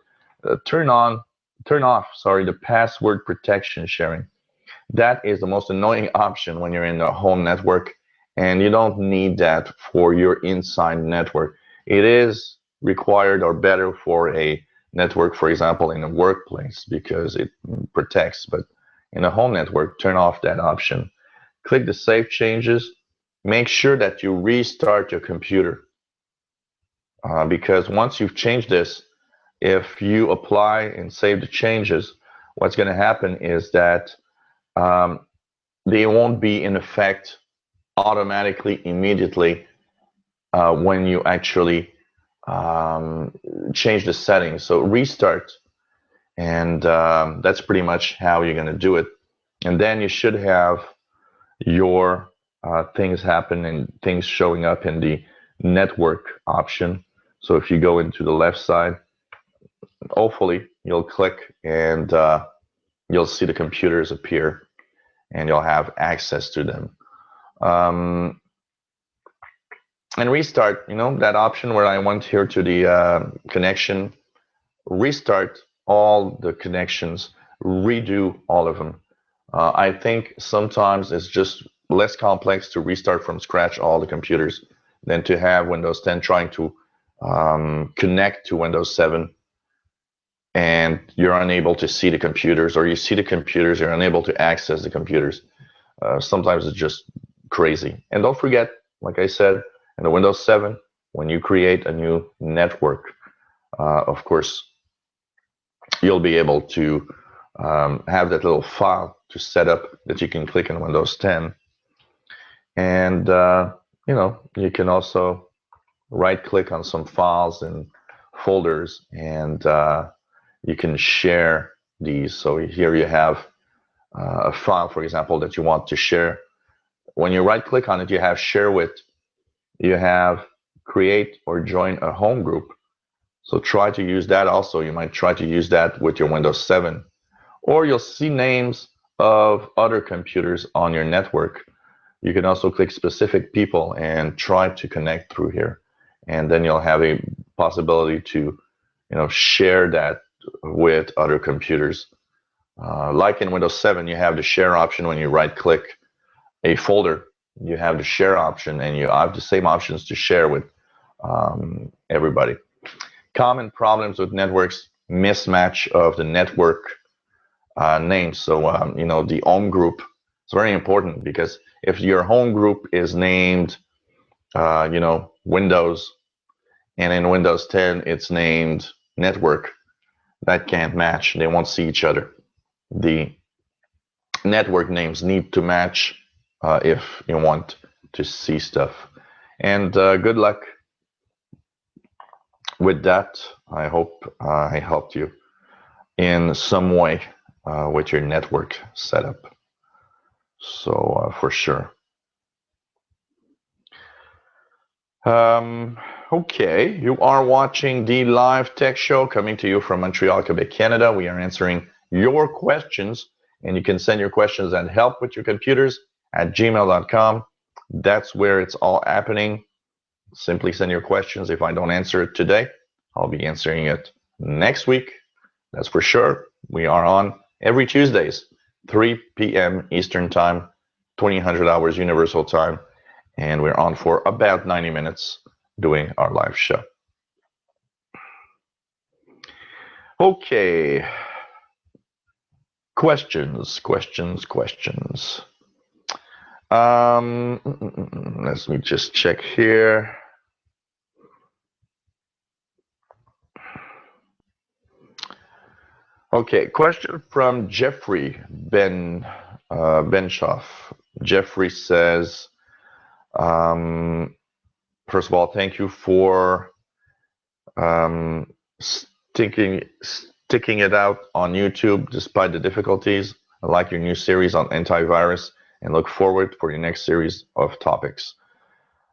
[SPEAKER 1] turn off, the password protection sharing. That is the most annoying option when you're in the home network, and you don't need that for your inside network. It is required or better for a network, for example, in a workplace because it protects, but in a home network, turn off that option. Click the Save Changes. Make sure that you restart your computer because once you've changed this, if you apply and save the changes, what's going to happen is that they won't be in effect automatically immediately when you actually change the settings. So restart, and that's pretty much how you're going to do it. And then you should have your things happen and things showing up in the network option. So if you go into the left side, hopefully you'll click and you'll see the computers appear and you'll have access to them. And restart, that option where I went here to the connection, restart all the connections, redo all of them. I think sometimes it's just less complex to restart from scratch all the computers than to have Windows 10 trying to connect to Windows 7 and you're unable to see the computers, or you see the computers, you're unable to access the computers. Sometimes it's just crazy. And don't forget, like I said, in the Windows 7, when you create a new network, of course, you'll be able to have that little file to set up that you can click in Windows 10. And, you can also right-click on some files and folders, and you can share these. So here you have a file, for example, that you want to share. When you right-click on it, you have Share With. You have Create or Join a Home Group. So try to use that also. You might try to use that with your Windows 7. Or you'll see names of other computers on your network. You can also click specific people and try to connect through here. And then you'll have a possibility to, share that with other computers. Like in Windows 7, you have the share option when you right-click a folder. You have the share option, and you have the same options to share with everybody. Common problems with networks: mismatch of the network names. So, the home group is very important because if your home group is named, Windows, and in Windows 10 it's named network, that can't match. They won't see each other. The network names need to match if you want to see stuff. And good luck with that. I hope I helped you in some way with your network setup. So for sure. Okay, you are watching the live tech show coming to you from Montreal, Quebec, Canada. We are answering your questions, and you can send your questions at helpwithyourcomputers@gmail.com. That's where it's all happening. Simply send your questions. If I don't answer it today, I'll be answering it next week. That's for sure. We are on every Tuesdays, 3 p.m. Eastern Time, 2000 hours Universal Time. And we're on for about 90 minutes doing our live show. Okay. Questions. Let me just check here. Okay, question from Jeffrey Benshoff. Jeffrey says, first of all, thank you for sticking it out on YouTube despite the difficulties. I like your new series on antivirus and look forward for your next series of topics.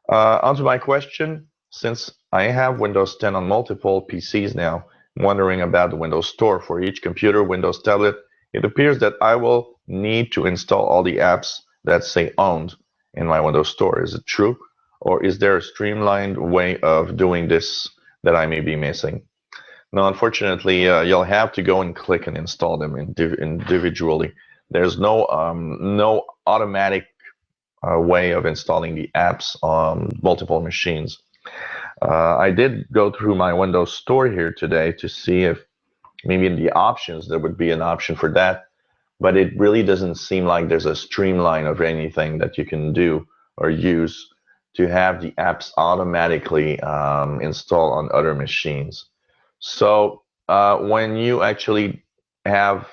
[SPEAKER 1] On to my question. Since I have Windows 10 on multiple PCs now, I'm wondering about the Windows Store for each computer, Windows tablet. It appears that I will need to install all the apps that say owned in my Windows Store. Is it true? Or is there a streamlined way of doing this that I may be missing? No, unfortunately, you'll have to go and click and install them individually. There's no automatic way of installing the apps on multiple machines. I did go through my Windows Store here today to see if maybe in the options there would be an option for that, but it really doesn't seem like there's a streamline of anything that you can do or use to have the apps automatically install on other machines. So when you actually have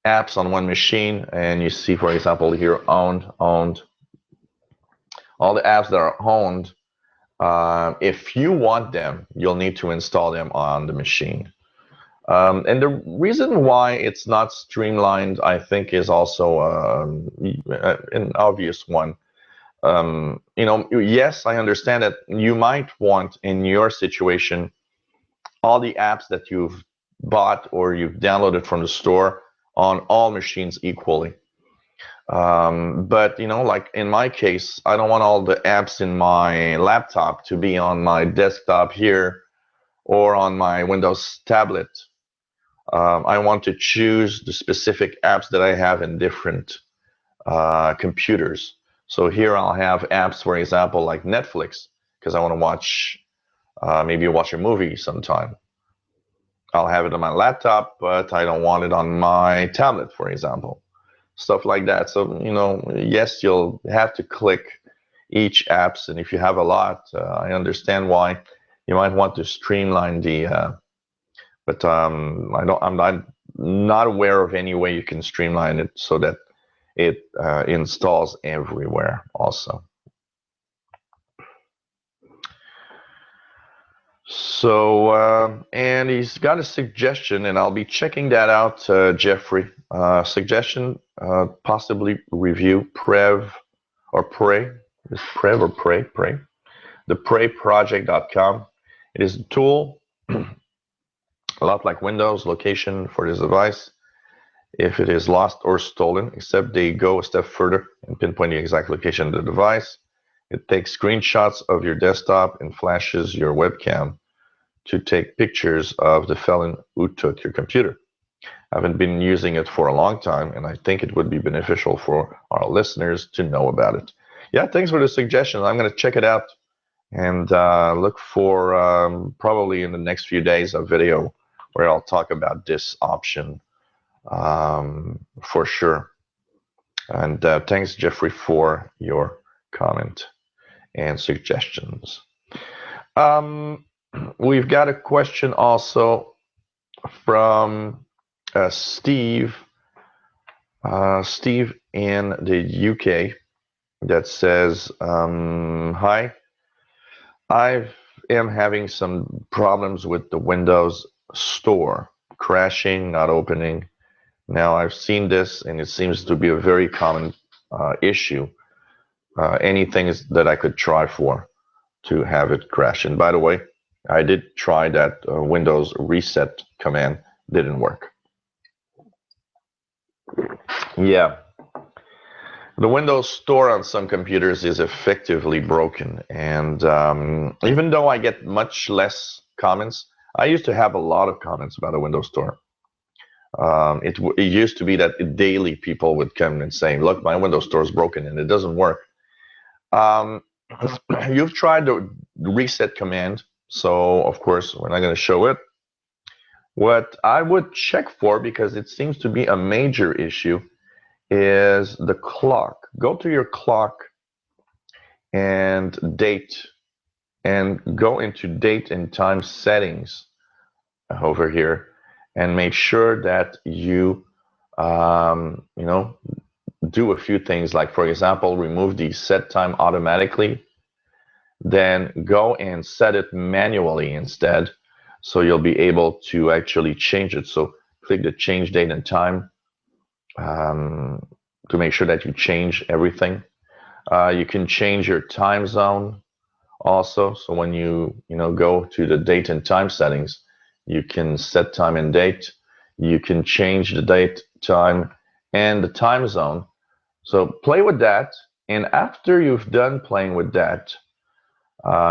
[SPEAKER 1] apps on one machine and you see, for example, here owned, all the apps that are owned, if you want them, you'll need to install them on the machine. And the reason why it's not streamlined, I think, is also an obvious one. Yes, I understand that you might want, in your situation, all the apps that you've bought or you've downloaded from the store on all machines equally. But like in my case, I don't want all the apps in my laptop to be on my desktop here or on my Windows tablet. I want to choose the specific apps that I have in different computers. So here I'll have apps, for example, like Netflix, because I want to watch, maybe watch a movie sometime. I'll have it on my laptop, but I don't want it on my tablet, for example. Stuff like that. So, yes, you'll have to click each apps, and if you have a lot, I understand why you might want to streamline the, but I'm not aware of any way you can streamline it so that it installs everywhere also. So, and he's got a suggestion, and I'll be checking that out, Jeffrey. Suggestion, possibly review Prev or Pray. Is Prev or Pray? Pray. The PrayProject.com. It is a tool, a lot like Windows, location for this device. If it is lost or stolen, except they go a step further and pinpoint the exact location of the device. It takes screenshots of your desktop and flashes your webcam to take pictures of the felon who took your computer. I haven't been using it for a long time, and I think it would be beneficial for our listeners to know about it. Yeah, thanks for the suggestion. I'm going to check it out and look for probably in the next few days a video where I'll talk about this option for sure. And thanks, Jeffrey, for your comment and suggestions. We've got a question also from Steve. Steve in the UK that says, hi, I am having some problems with the Windows Store, crashing, not opening. Now, I've seen this, and it seems to be a very common issue. Anything that I could try for to have it crash. And by the way, I did try that Windows reset command, didn't work. Yeah. The Windows Store on some computers is effectively broken. And even though I get much less comments, I used to have a lot of comments about the Windows Store. It used to be that daily people would come and say, look, my Windows Store is broken and it doesn't work. You've tried the reset command, so of course we're not going to show it. What I would check for, because it seems to be a major issue, is the clock. go to your clock and date, and go into date and time settings over here, and make sure that you know, do a few things, like for example, remove the set time automatically, then go and set it manually instead, so you'll be able to actually change it. So click the change date and time to make sure that you change everything. You can change your time zone also. So when you know, go to the date and time settings, you can set time and date. You can change the date, time, and the time zone. So play with that. And after you've done playing with that,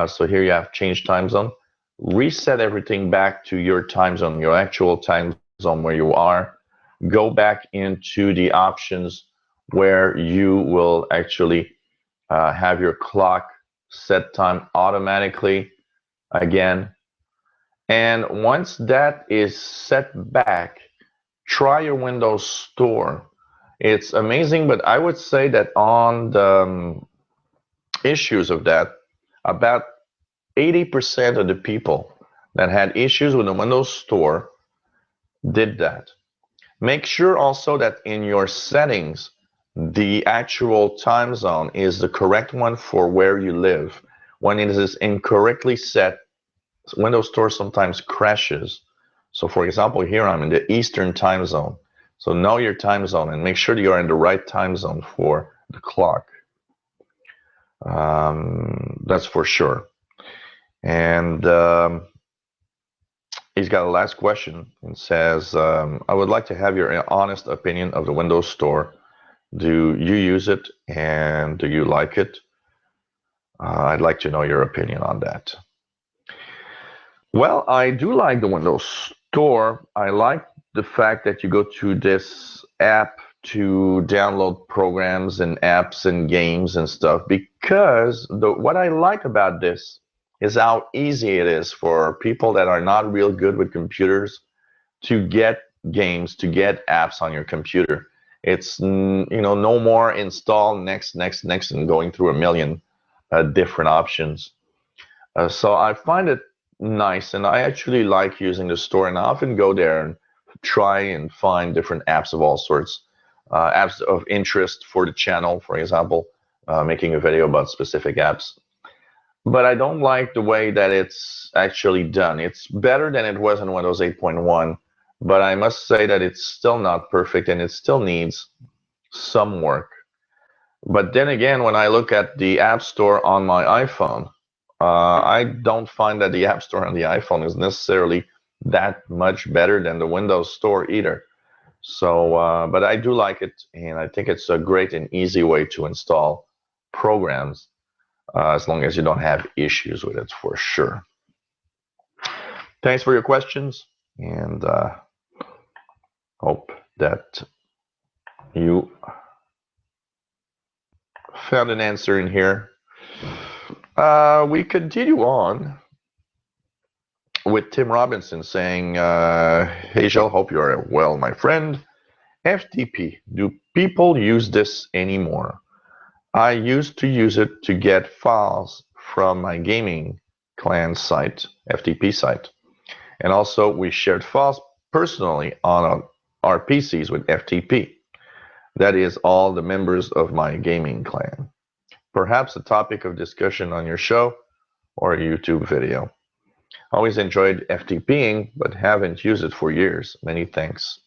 [SPEAKER 1] so here you have change time zone, reset everything back to your time zone, your actual time zone where you are. Go back into the options where you will actually have your clock set time automatically again. And once that is set back, try your Windows Store. It's amazing, but I would say that on the issues of that, about 80% of the people that had issues with the Windows Store did that. Make sure also that in your settings, the actual time zone is the correct one for where you live. When it is incorrectly set, Windows Store sometimes crashes. So for example, here I'm in the Eastern time zone. So know your time zone and make sure that you're in the right time zone for the clock. That's for sure. And he's got a last question and says, I would like to have your honest opinion of the Windows Store. Do you use it and do you like it? I'd like to know your opinion on that. Well, I do like the Windows Store. I like the fact that you go to this app to download programs and apps and games and stuff, because what I like about this is how easy it is for people that are not real good with computers to get games, to get apps on your computer. It's, you know, no more install, next, and going through a million different options. So I find it nice, and I actually like using the store, and I often go there and try and find different apps of all sorts, apps of interest for the channel, for example, making a video about specific apps. But I don't like the way that it's actually done. It's better than it was in Windows 8.1, but I must say that it's still not perfect, and it still needs some work. But then again, when I look at the App Store on my iPhone, I don't find that the App Store on the iPhone is necessarily that much better than the Windows Store either. So, but I do like it, and I think it's a great and easy way to install programs, as long as you don't have issues with it, for sure. Thanks for your questions, and hope that you found an answer in here. We continue on with Tim Robinson saying, hey, Gilles, hope you are well, my friend. FTP, do people use this anymore? I used to use it to get files from my gaming clan site, FTP site. And also we shared files personally on our PCs with FTP. That is all the members of my gaming clan. Perhaps a topic of discussion on your show or a YouTube video. Always enjoyed FTPing, but haven't used it for years. Many thanks.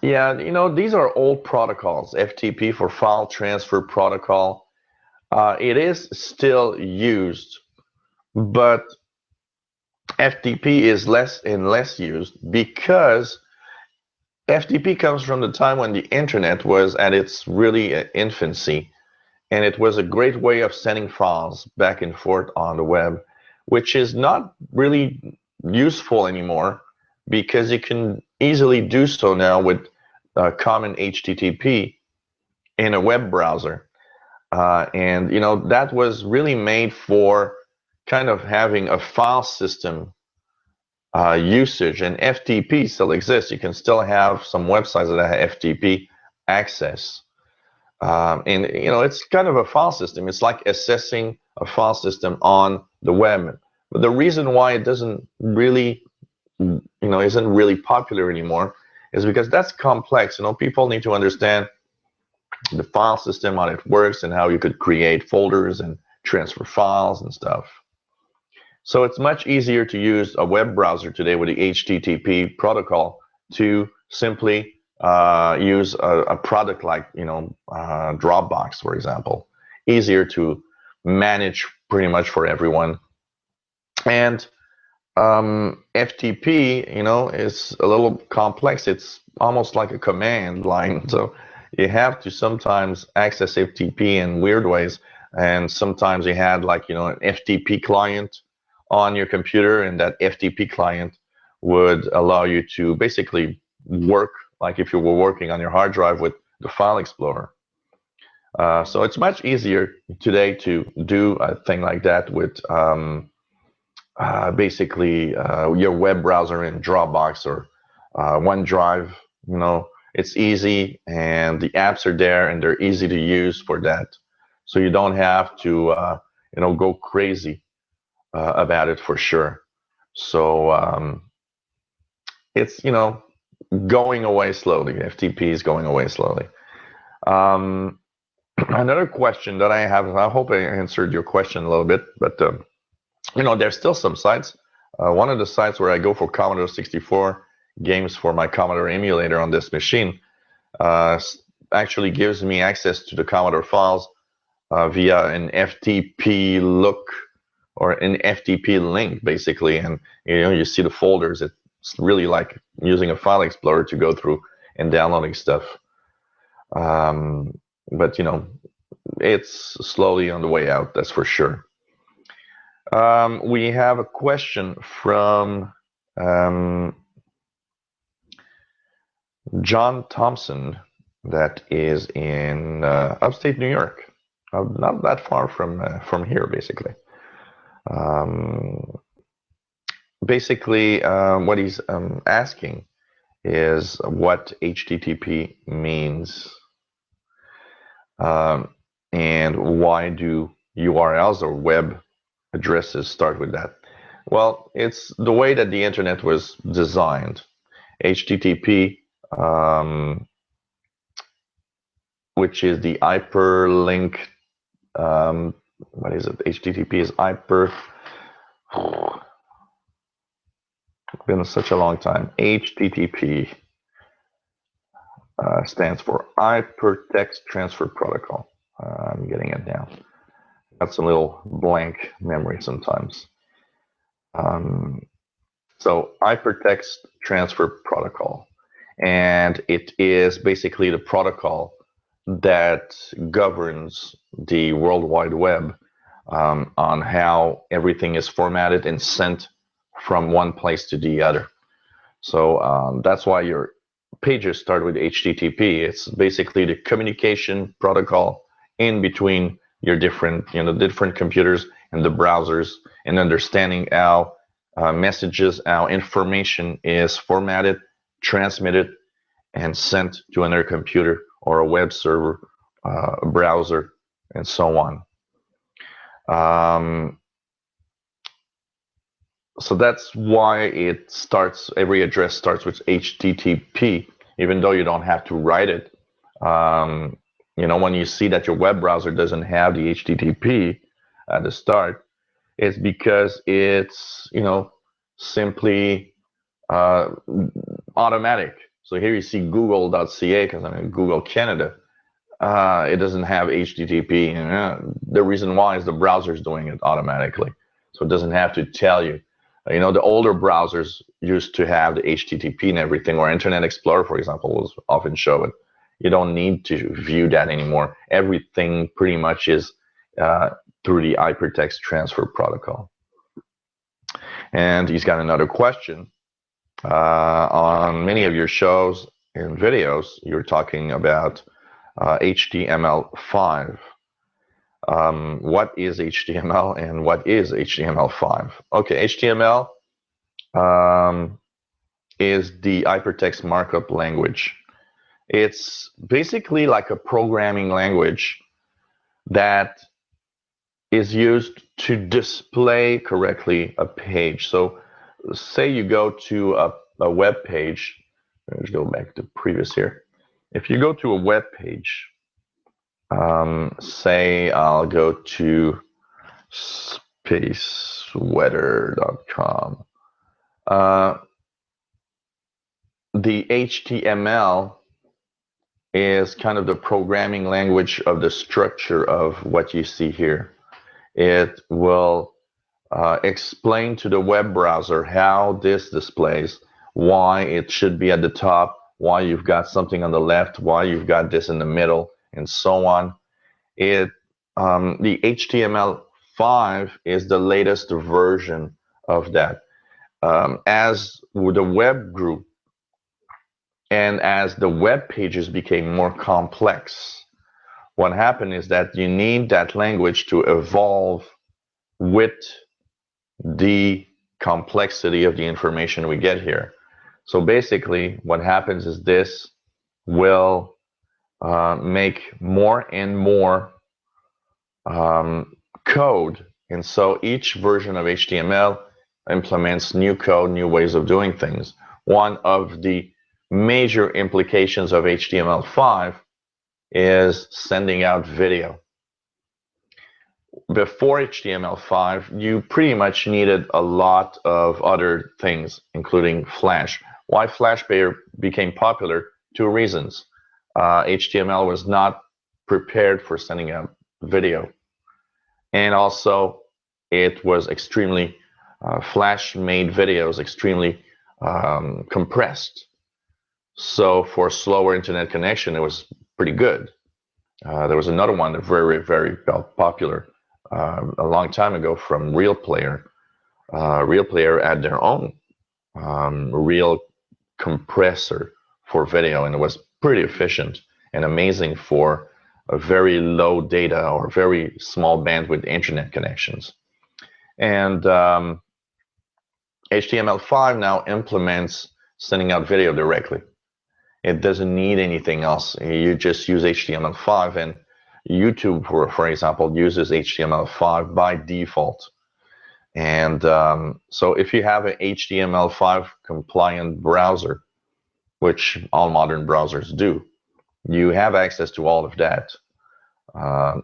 [SPEAKER 1] Yeah, you know, these are old protocols. FTP for file transfer protocol. It is still used, but FTP is less and less used because FTP comes from the time when the internet was at its really infancy, and it was a great way of sending files back and forth on the web, which is not really useful anymore because you can easily do so now with common HTTP in a web browser. And you know, that was really made for kind of having a file system usage, and FTP still exists. You can still have some websites that have FTP access. And it's kind of a file system. It's like assessing a file system on the web. But the reason why it doesn't really, isn't really popular anymore is because that's complex. People need to understand the file system, how it works, and how you could create folders and transfer files and stuff. So it's much easier to use a web browser today with the HTTP protocol to simply use a product like Dropbox, for example. Easier to manage pretty much for everyone. And FTP, is a little complex. It's almost like a command line. So you have to sometimes access FTP in weird ways. And sometimes you had an FTP client on your computer, and that FTP client would allow you to basically work like if you were working on your hard drive with the File Explorer. So it's much easier today to do a thing like that with basically your web browser in Dropbox or OneDrive. It's easy, and the apps are there, and they're easy to use for that. So you don't have to go crazy about it for sure. So it's going away slowly. FTP is going away slowly. Another question that I have, I hope I answered your question a little bit, but there's still some sites. One of the sites where I go for Commodore 64 games for my Commodore emulator on this machine actually gives me access to the Commodore files via an FTP look or an FTP link, basically. And you see the folders. It's really like using a file explorer to go through and downloading stuff. But it's slowly on the way out, that's for sure. We have a question from John Thompson that is in upstate New York, not that far from here, basically. Basically, what he's asking is what HTTP means, and why do URLs or web addresses start with that? Well, it's the way that the internet was designed. HTTP, which is the hyperlink. What is it? HTTP is hyper. It's been such a long time. HTTP stands for Hypertext Transfer Protocol. I'm getting it now. That's a little blank memory sometimes. So Hypertext Transfer Protocol, and it is basically the protocol that governs the World Wide Web on how everything is formatted and sent from one place to the other. So that's why your pages start with HTTP. It's basically the communication protocol in between your different computers and the browsers, and understanding how messages, how information is formatted, transmitted, and sent to another computer or a web server, a browser, and so on. So that's why it starts. Every address starts with HTTP, even though you don't have to write it. When you see that your web browser doesn't have the HTTP at the start, it's because it's simply automatic. So here you see google.ca, because I'm in Google Canada. It doesn't have HTTP. The reason why is the browser is doing it automatically. So it doesn't have to tell you. The older browsers used to have the HTTP and everything, or Internet Explorer, for example, was often show it. You don't need to view that anymore. Everything pretty much is through the Hypertext Transfer Protocol. And he's got another question. On many of your shows and videos, you're talking about HTML5. What is HTML and what is HTML5? Okay, HTML is the hypertext markup language. It's basically like a programming language that is used to display correctly a page. So say you go to a web page. Let's go back to previous here. If you go to a web page, say I'll go to spaceweather.com. The HTML is kind of the programming language of the structure of what you see here. It will explain to the web browser how this displays, why it should be at the top, why you've got something on the left, why you've got this in the middle, and so on. The HTML5 is the latest version of that. As the web grew and as the web pages became more complex, what happened is that you need that language to evolve with the complexity of the information we get here. So basically, what happens is this will make more and more code. And so each version of HTML implements new code, new ways of doing things. One of the major implications of HTML5 is sending out video. Before HTML5, you pretty much needed a lot of other things, including Flash. Why Flash became popular? Two reasons. HTML was not prepared for sending out video. And also, it was extremely, Flash made videos extremely compressed. So for slower internet connection, it was pretty good. There was another one that very, very popular a long time ago from Real Player. Real Player had their own real compressor for video, and it was pretty efficient and amazing for a very low data or very small bandwidth internet connections. And HTML5 now implements sending out video directly. It doesn't need anything else. You just use HTML5, and YouTube, for example, uses HTML5 by default. And so if you have an HTML5 compliant browser, which all modern browsers do, you have access to all of that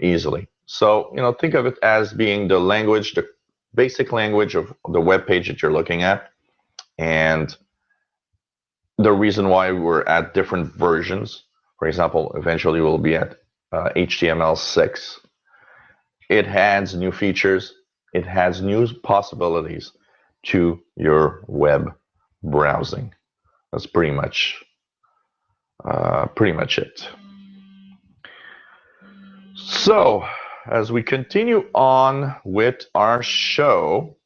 [SPEAKER 1] easily. So, think of it as being the language, the basic language of the web page that you're looking at. And the reason why we're at different versions, for example, eventually we'll be at HTML6. It adds new features. It has new possibilities to your web browsing. That's pretty much it. So, as we continue on with our show,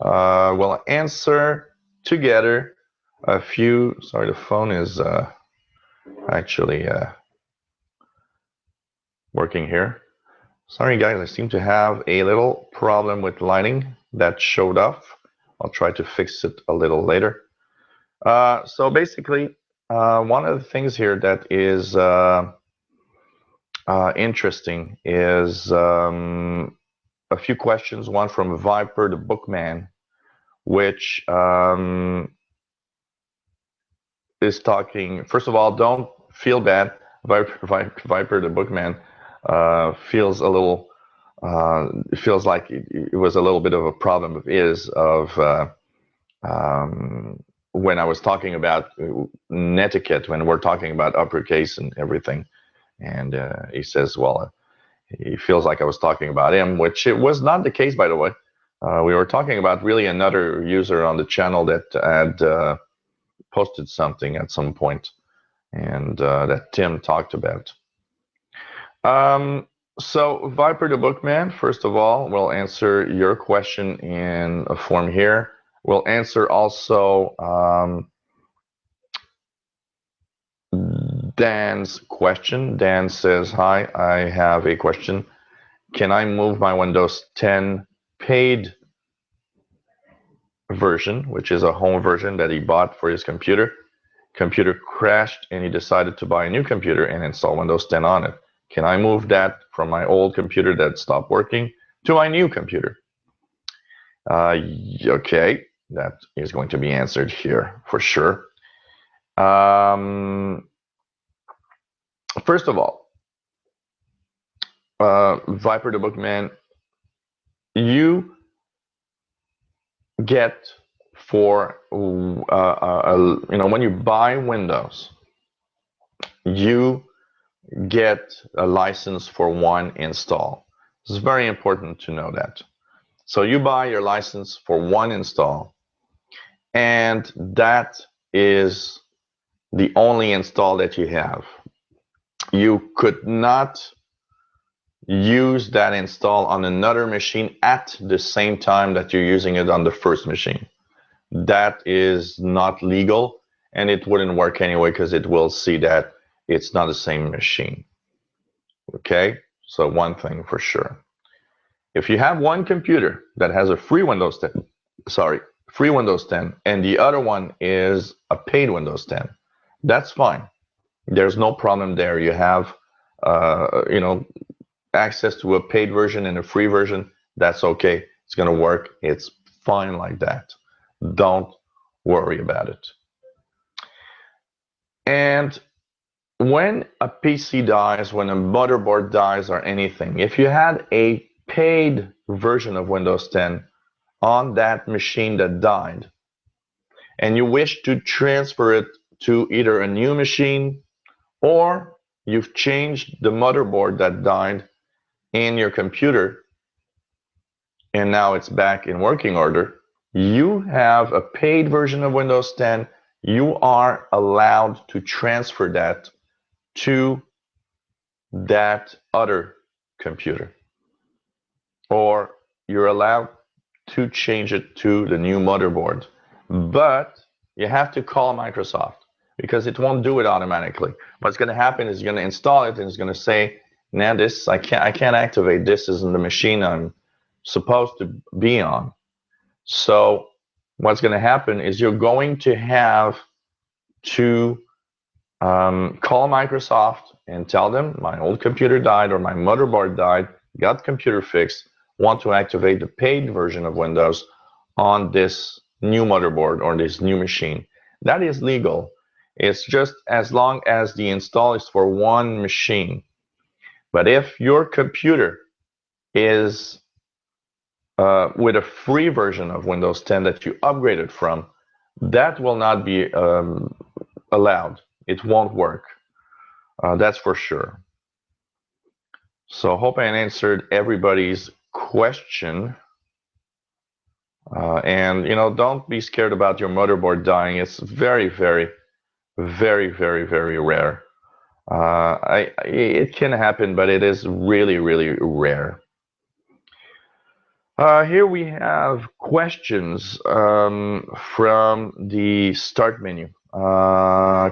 [SPEAKER 1] we'll answer together a few. Sorry, the phone is actually working here. Sorry, guys, I seem to have a little problem with lighting that showed up. I'll try to fix it a little later. So basically, one of the things here that is interesting is a few questions. One from Viper the Bookman, which is talking. First of all, don't feel bad. Viper the Bookman feels a little. It feels like it was a little bit of a problem of his when I was talking about netiquette, when we're talking about uppercase and everything. And he says, well, he feels like I was talking about him, which it was not the case, by the way. We were talking about really another user on the channel that had posted something at some point, and that Tim talked about. So Viper the Bookman, first of all, will answer your question in a form here. We'll answer also Dan's question. Dan says, hi, I have a question. Can I move my Windows 10 paid version, which is a home version that he bought for his computer? computer crashed and he decided to buy a new computer and install Windows 10 on it. Can I move that from my old computer that stopped working to my new computer? Okay, that is going to be answered here for sure. First of all, Viper the Bookman, you get for when you buy Windows, you get a license for one install. It's very important to know that. So you buy your license for one install, and that is the only install that you have. You could not use that install on another machine at the same time that you're using it on the first machine. That is not legal, and it wouldn't work anyway because it will see that it's not the same machine. Okay, so one thing for sure. If you have one computer that has a free Windows 10, free Windows 10, and the other one is a paid Windows 10, that's fine. There's no problem there. You have, access to a paid version and a free version. That's okay. It's gonna work. It's fine like that. Don't worry about it. And when a PC dies, when a motherboard dies or anything, if you had a paid version of Windows 10 on that machine that died, and you wish to transfer it to either a new machine or you've changed the motherboard that died in your computer and now it's back in working order, you have a paid version of Windows 10, you are allowed to transfer that to that other computer, or you're allowed to change it to the new motherboard. But you have to call Microsoft because it won't do it automatically. What's going to happen is you're going to install it and it's going to say, "Now this I can't activate. This isn't the machine I'm supposed to be on." So what's going to happen is you're going to have to call Microsoft and tell them my old computer died or my motherboard died, got computer fixed, want to activate the paid version of Windows on this new motherboard or this new machine. That is legal. It's just as long as the install is for one machine. But if your computer is with a free version of Windows 10 that you upgraded from, that will not be allowed. It won't work. That's for sure. So hope I answered everybody's question. And don't be scared about your motherboard dying. It's very, very, very, very, very rare. It can happen, but it is really, really rare. Here we have questions from the start menu.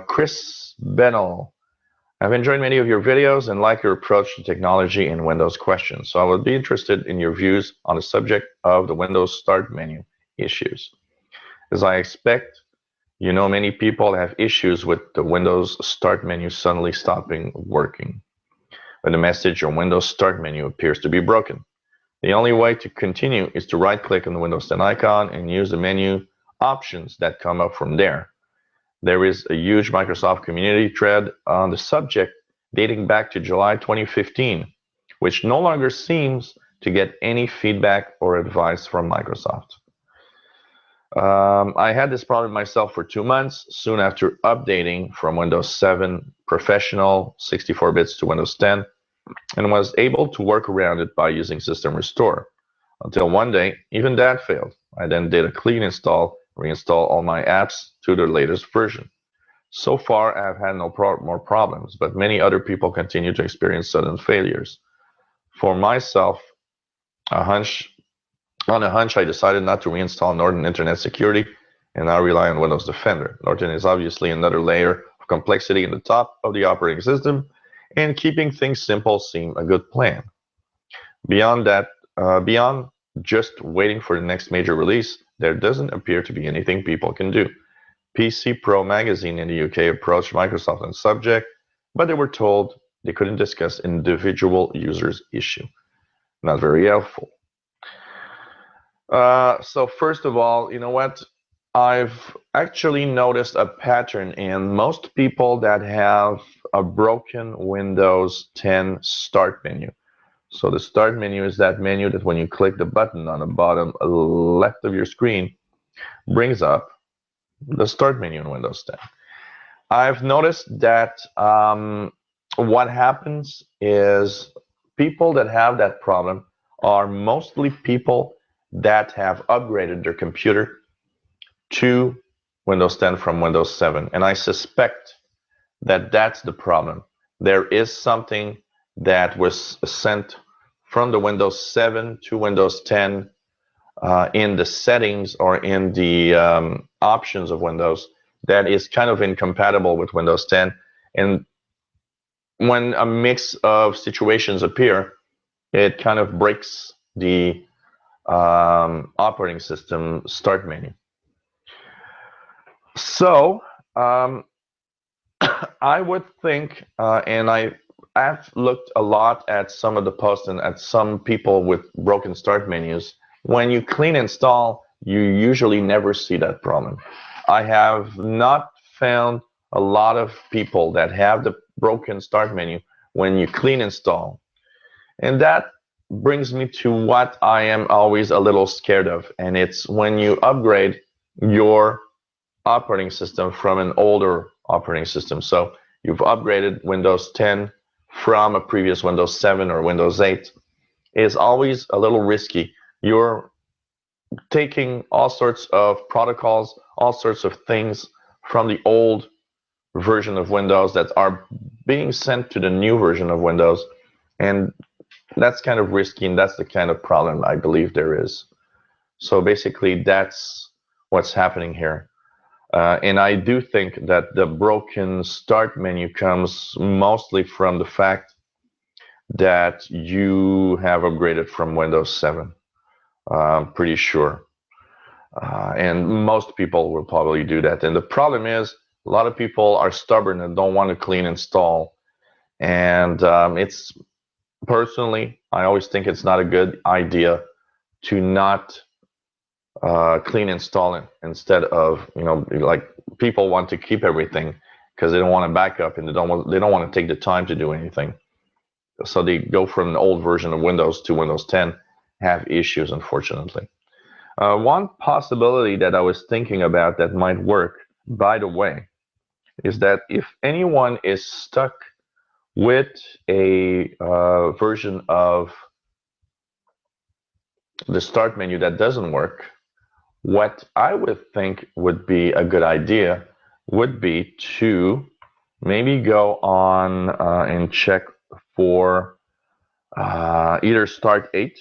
[SPEAKER 1] Chris Bennell. I've enjoyed many of your videos and like your approach to technology and Windows questions. So I would be interested in your views on the subject of the Windows start menu issues. As I expect, many people have issues with the Windows start menu suddenly stopping working. When the message or Windows start menu appears to be broken. The only way to continue is to right-click on the Windows 10 icon and use the menu options that come up from there. There is a huge Microsoft community thread on the subject dating back to July 2015, which no longer seems to get any feedback or advice from Microsoft. I had this problem myself for 2 months, soon after updating from Windows 7 Professional 64 bits to Windows 10, and was able to work around it by using System Restore. Until one day, even that failed. I then did a clean install, reinstall all my apps to the latest version. So far, I have had no more problems, but many other people continue to experience sudden failures. For myself, on a hunch, I decided not to reinstall Norton Internet Security and now rely on Windows Defender. Norton is obviously another layer of complexity in the top of the operating system, and keeping things simple seemed a good plan. Beyond that, beyond just waiting for the next major release, there doesn't appear to be anything people can do. PC Pro magazine in the UK approached Microsoft on the subject, but they were told they couldn't discuss individual users' issue. Not very helpful. So first of all, you know what? I've actually noticed a pattern in most people that have a broken Windows 10 start menu. So the start menu is that menu that when you click the button on the bottom left of your screen, brings up the start menu in Windows 10. I've noticed that what happens is people that have that problem are mostly people that have upgraded their computer to Windows 10 from Windows 7. And I suspect that that's the problem. There is something that was sent from the Windows 7 to Windows 10 in the settings or in the options of Windows that is kind of incompatible with Windows 10. And when a mix of situations appear, it kind of breaks the operating system start menu. So I would think, and I've looked a lot at some of the posts and at some people with broken start menus. When you clean install, you usually never see that problem. I have not found a lot of people that have the broken start menu when you clean install. And that brings me to what I am always a little scared of, and it's when you upgrade your operating system from an older operating system. So you've upgraded Windows 10 from a previous Windows 7 or Windows 8. It's always a little risky. You're taking all sorts of protocols, all sorts of things from the old version of Windows that are being sent to the new version of Windows. And that's kind of risky, and that's the kind of problem I believe there is. So basically, that's what's happening here. And I do think that the broken start menu comes mostly from the fact that you have upgraded from Windows 7. I'm pretty sure. And most people will probably do that. And the problem is, a lot of people are stubborn and don't want to clean install. And it's personally, I always think it's not a good idea to not clean install it instead of, like people want to keep everything because they don't want to back up and they don't want to take the time to do anything. So they go from an old version of Windows to Windows 10, have issues, unfortunately. One possibility that I was thinking about that might work, by the way, is that if anyone is stuck with a version of the start menu that doesn't work, what I would think would be a good idea would be to maybe go on and check for either Start 8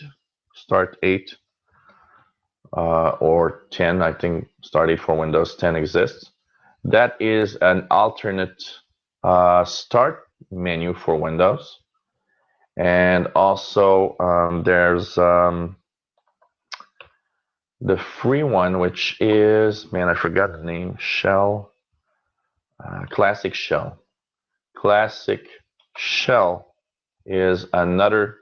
[SPEAKER 1] or 10. I think Start 8 for Windows 10 exists. That is an alternate start menu for Windows. And also there's the free one, which is, man, I forgot the name, Shell, Classic Shell. Classic Shell is another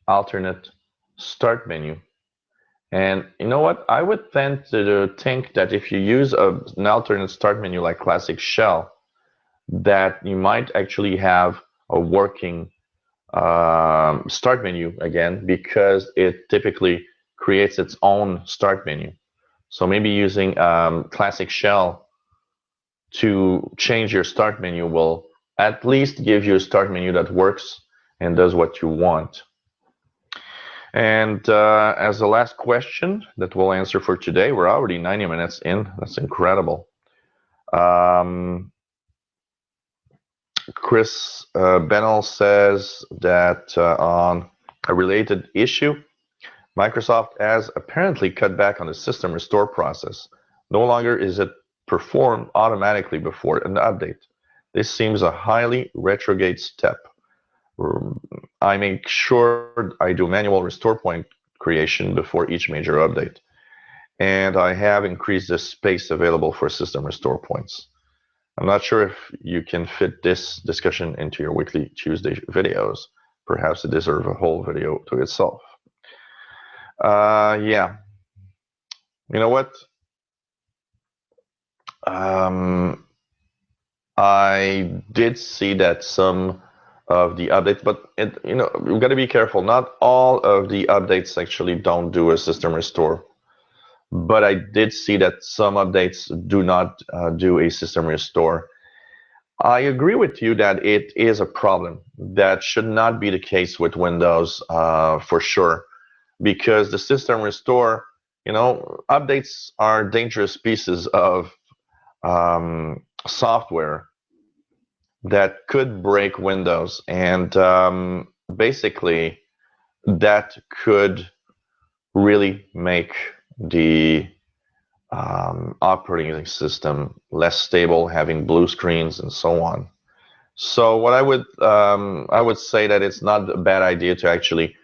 [SPEAKER 1] alternate start menu. And you know what? I would tend to think that if you use an alternate start menu like Classic Shell, that you might actually have a working start menu again, because it typically creates its own start menu. So maybe using Classic Shell to change your start menu will at least give you a start menu that works and does what you want. And as the last question that we'll answer for today, we're already 90 minutes in. That's incredible. Chris Bennell says that on a related issue, Microsoft has apparently cut back on the system restore process. No longer is it performed automatically before an update. This seems a highly retrograde step. I make sure I do manual restore point creation before each major update. and I have increased the space available for system restore points. I'm not sure if you can fit this discussion into your weekly Tuesday videos. Perhaps it deserves a whole video to itself. Yeah. You know what? I did see that some of the updates, but we've got to be careful. Not all of the updates actually don't do a system restore. But I did see that some updates do not do a system restore. I agree with you that it is a problem. That should not be the case with Windows for sure, because the system restore, updates are dangerous pieces of software that could break Windows, and basically that could really make the operating system less stable, having blue screens and so on. So what I would say that it's not a bad idea to actually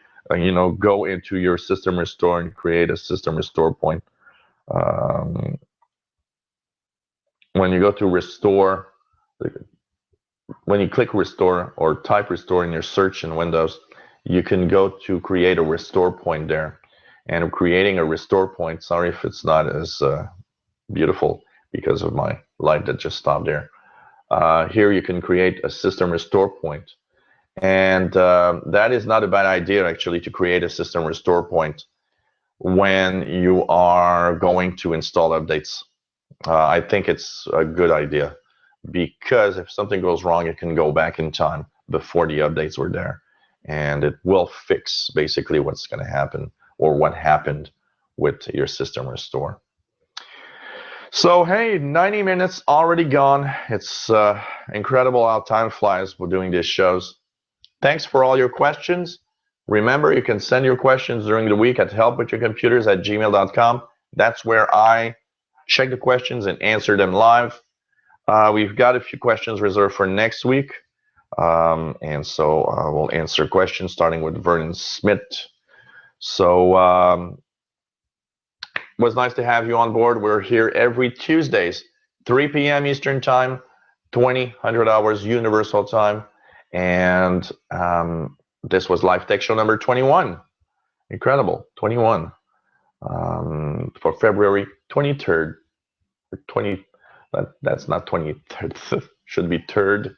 [SPEAKER 1] go into your system restore and create a system restore point. When you go to restore, when you click restore or type restore in your search in Windows, you can go to create a restore point there. And creating a restore point, sorry if it's not as beautiful because of my light that just stopped there. Here you can create a system restore point. And that is not a bad idea actually, to create a system restore point when you are going to install updates. I think it's a good idea, because if something goes wrong, it can go back in time before the updates were there, and it will fix basically what's going to happen or what happened with your system restore. So hey, 90 minutes already gone. It's incredible how time flies with doing these shows. Thanks for all your questions. Remember, you can send your questions during the week at helpwithyourcomputers@gmail.com. That's where I check the questions and answer them live. We've got a few questions reserved for next week. And so we'll answer questions starting with Vernon Smith. So it was nice to have you on board. We're here every Tuesdays, 3 p.m. Eastern Time, 2000 hours Universal Time. And this was Live Tech Show number 21. Incredible, 21. For February 23rd. 20, that's not 23rd, should be 3rd,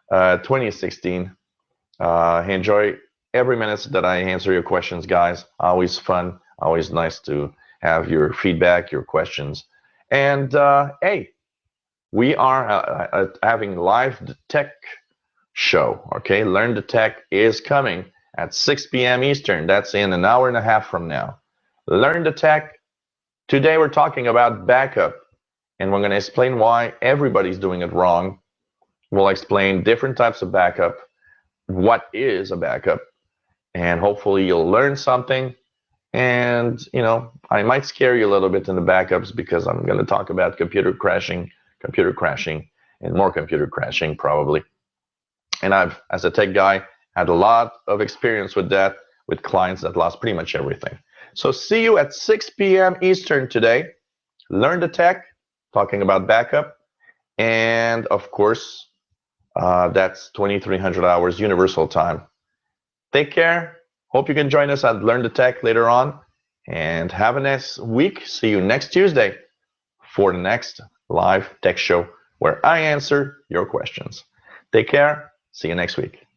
[SPEAKER 1] 2016. Enjoy every minute that I answer your questions, guys. Always fun, always nice to have your feedback, your questions. And hey, we are having Live Tech Show, okay? Learn the Tech is coming at 6 p.m. Eastern. That's in an hour and a half from now. Learn the Tech. Today we're talking about backup, and we're going to explain why everybody's doing it wrong. We'll explain different types of backup, what is a backup, and hopefully you'll learn something. And, I might scare you a little bit in the backups, because I'm going to talk about computer crashing, and more computer crashing probably. And I've, as a tech guy, had a lot of experience with that, with clients that lost pretty much everything. So see you at 6 p.m. Eastern today. Learn the Tech, talking about backup. And of course, that's 2300 hours Universal Time. Take care. Hope you can join us at Learn the Tech later on. And have a nice week. See you next Tuesday for the next Live Tech Show, where I answer your questions. Take care. See you next week.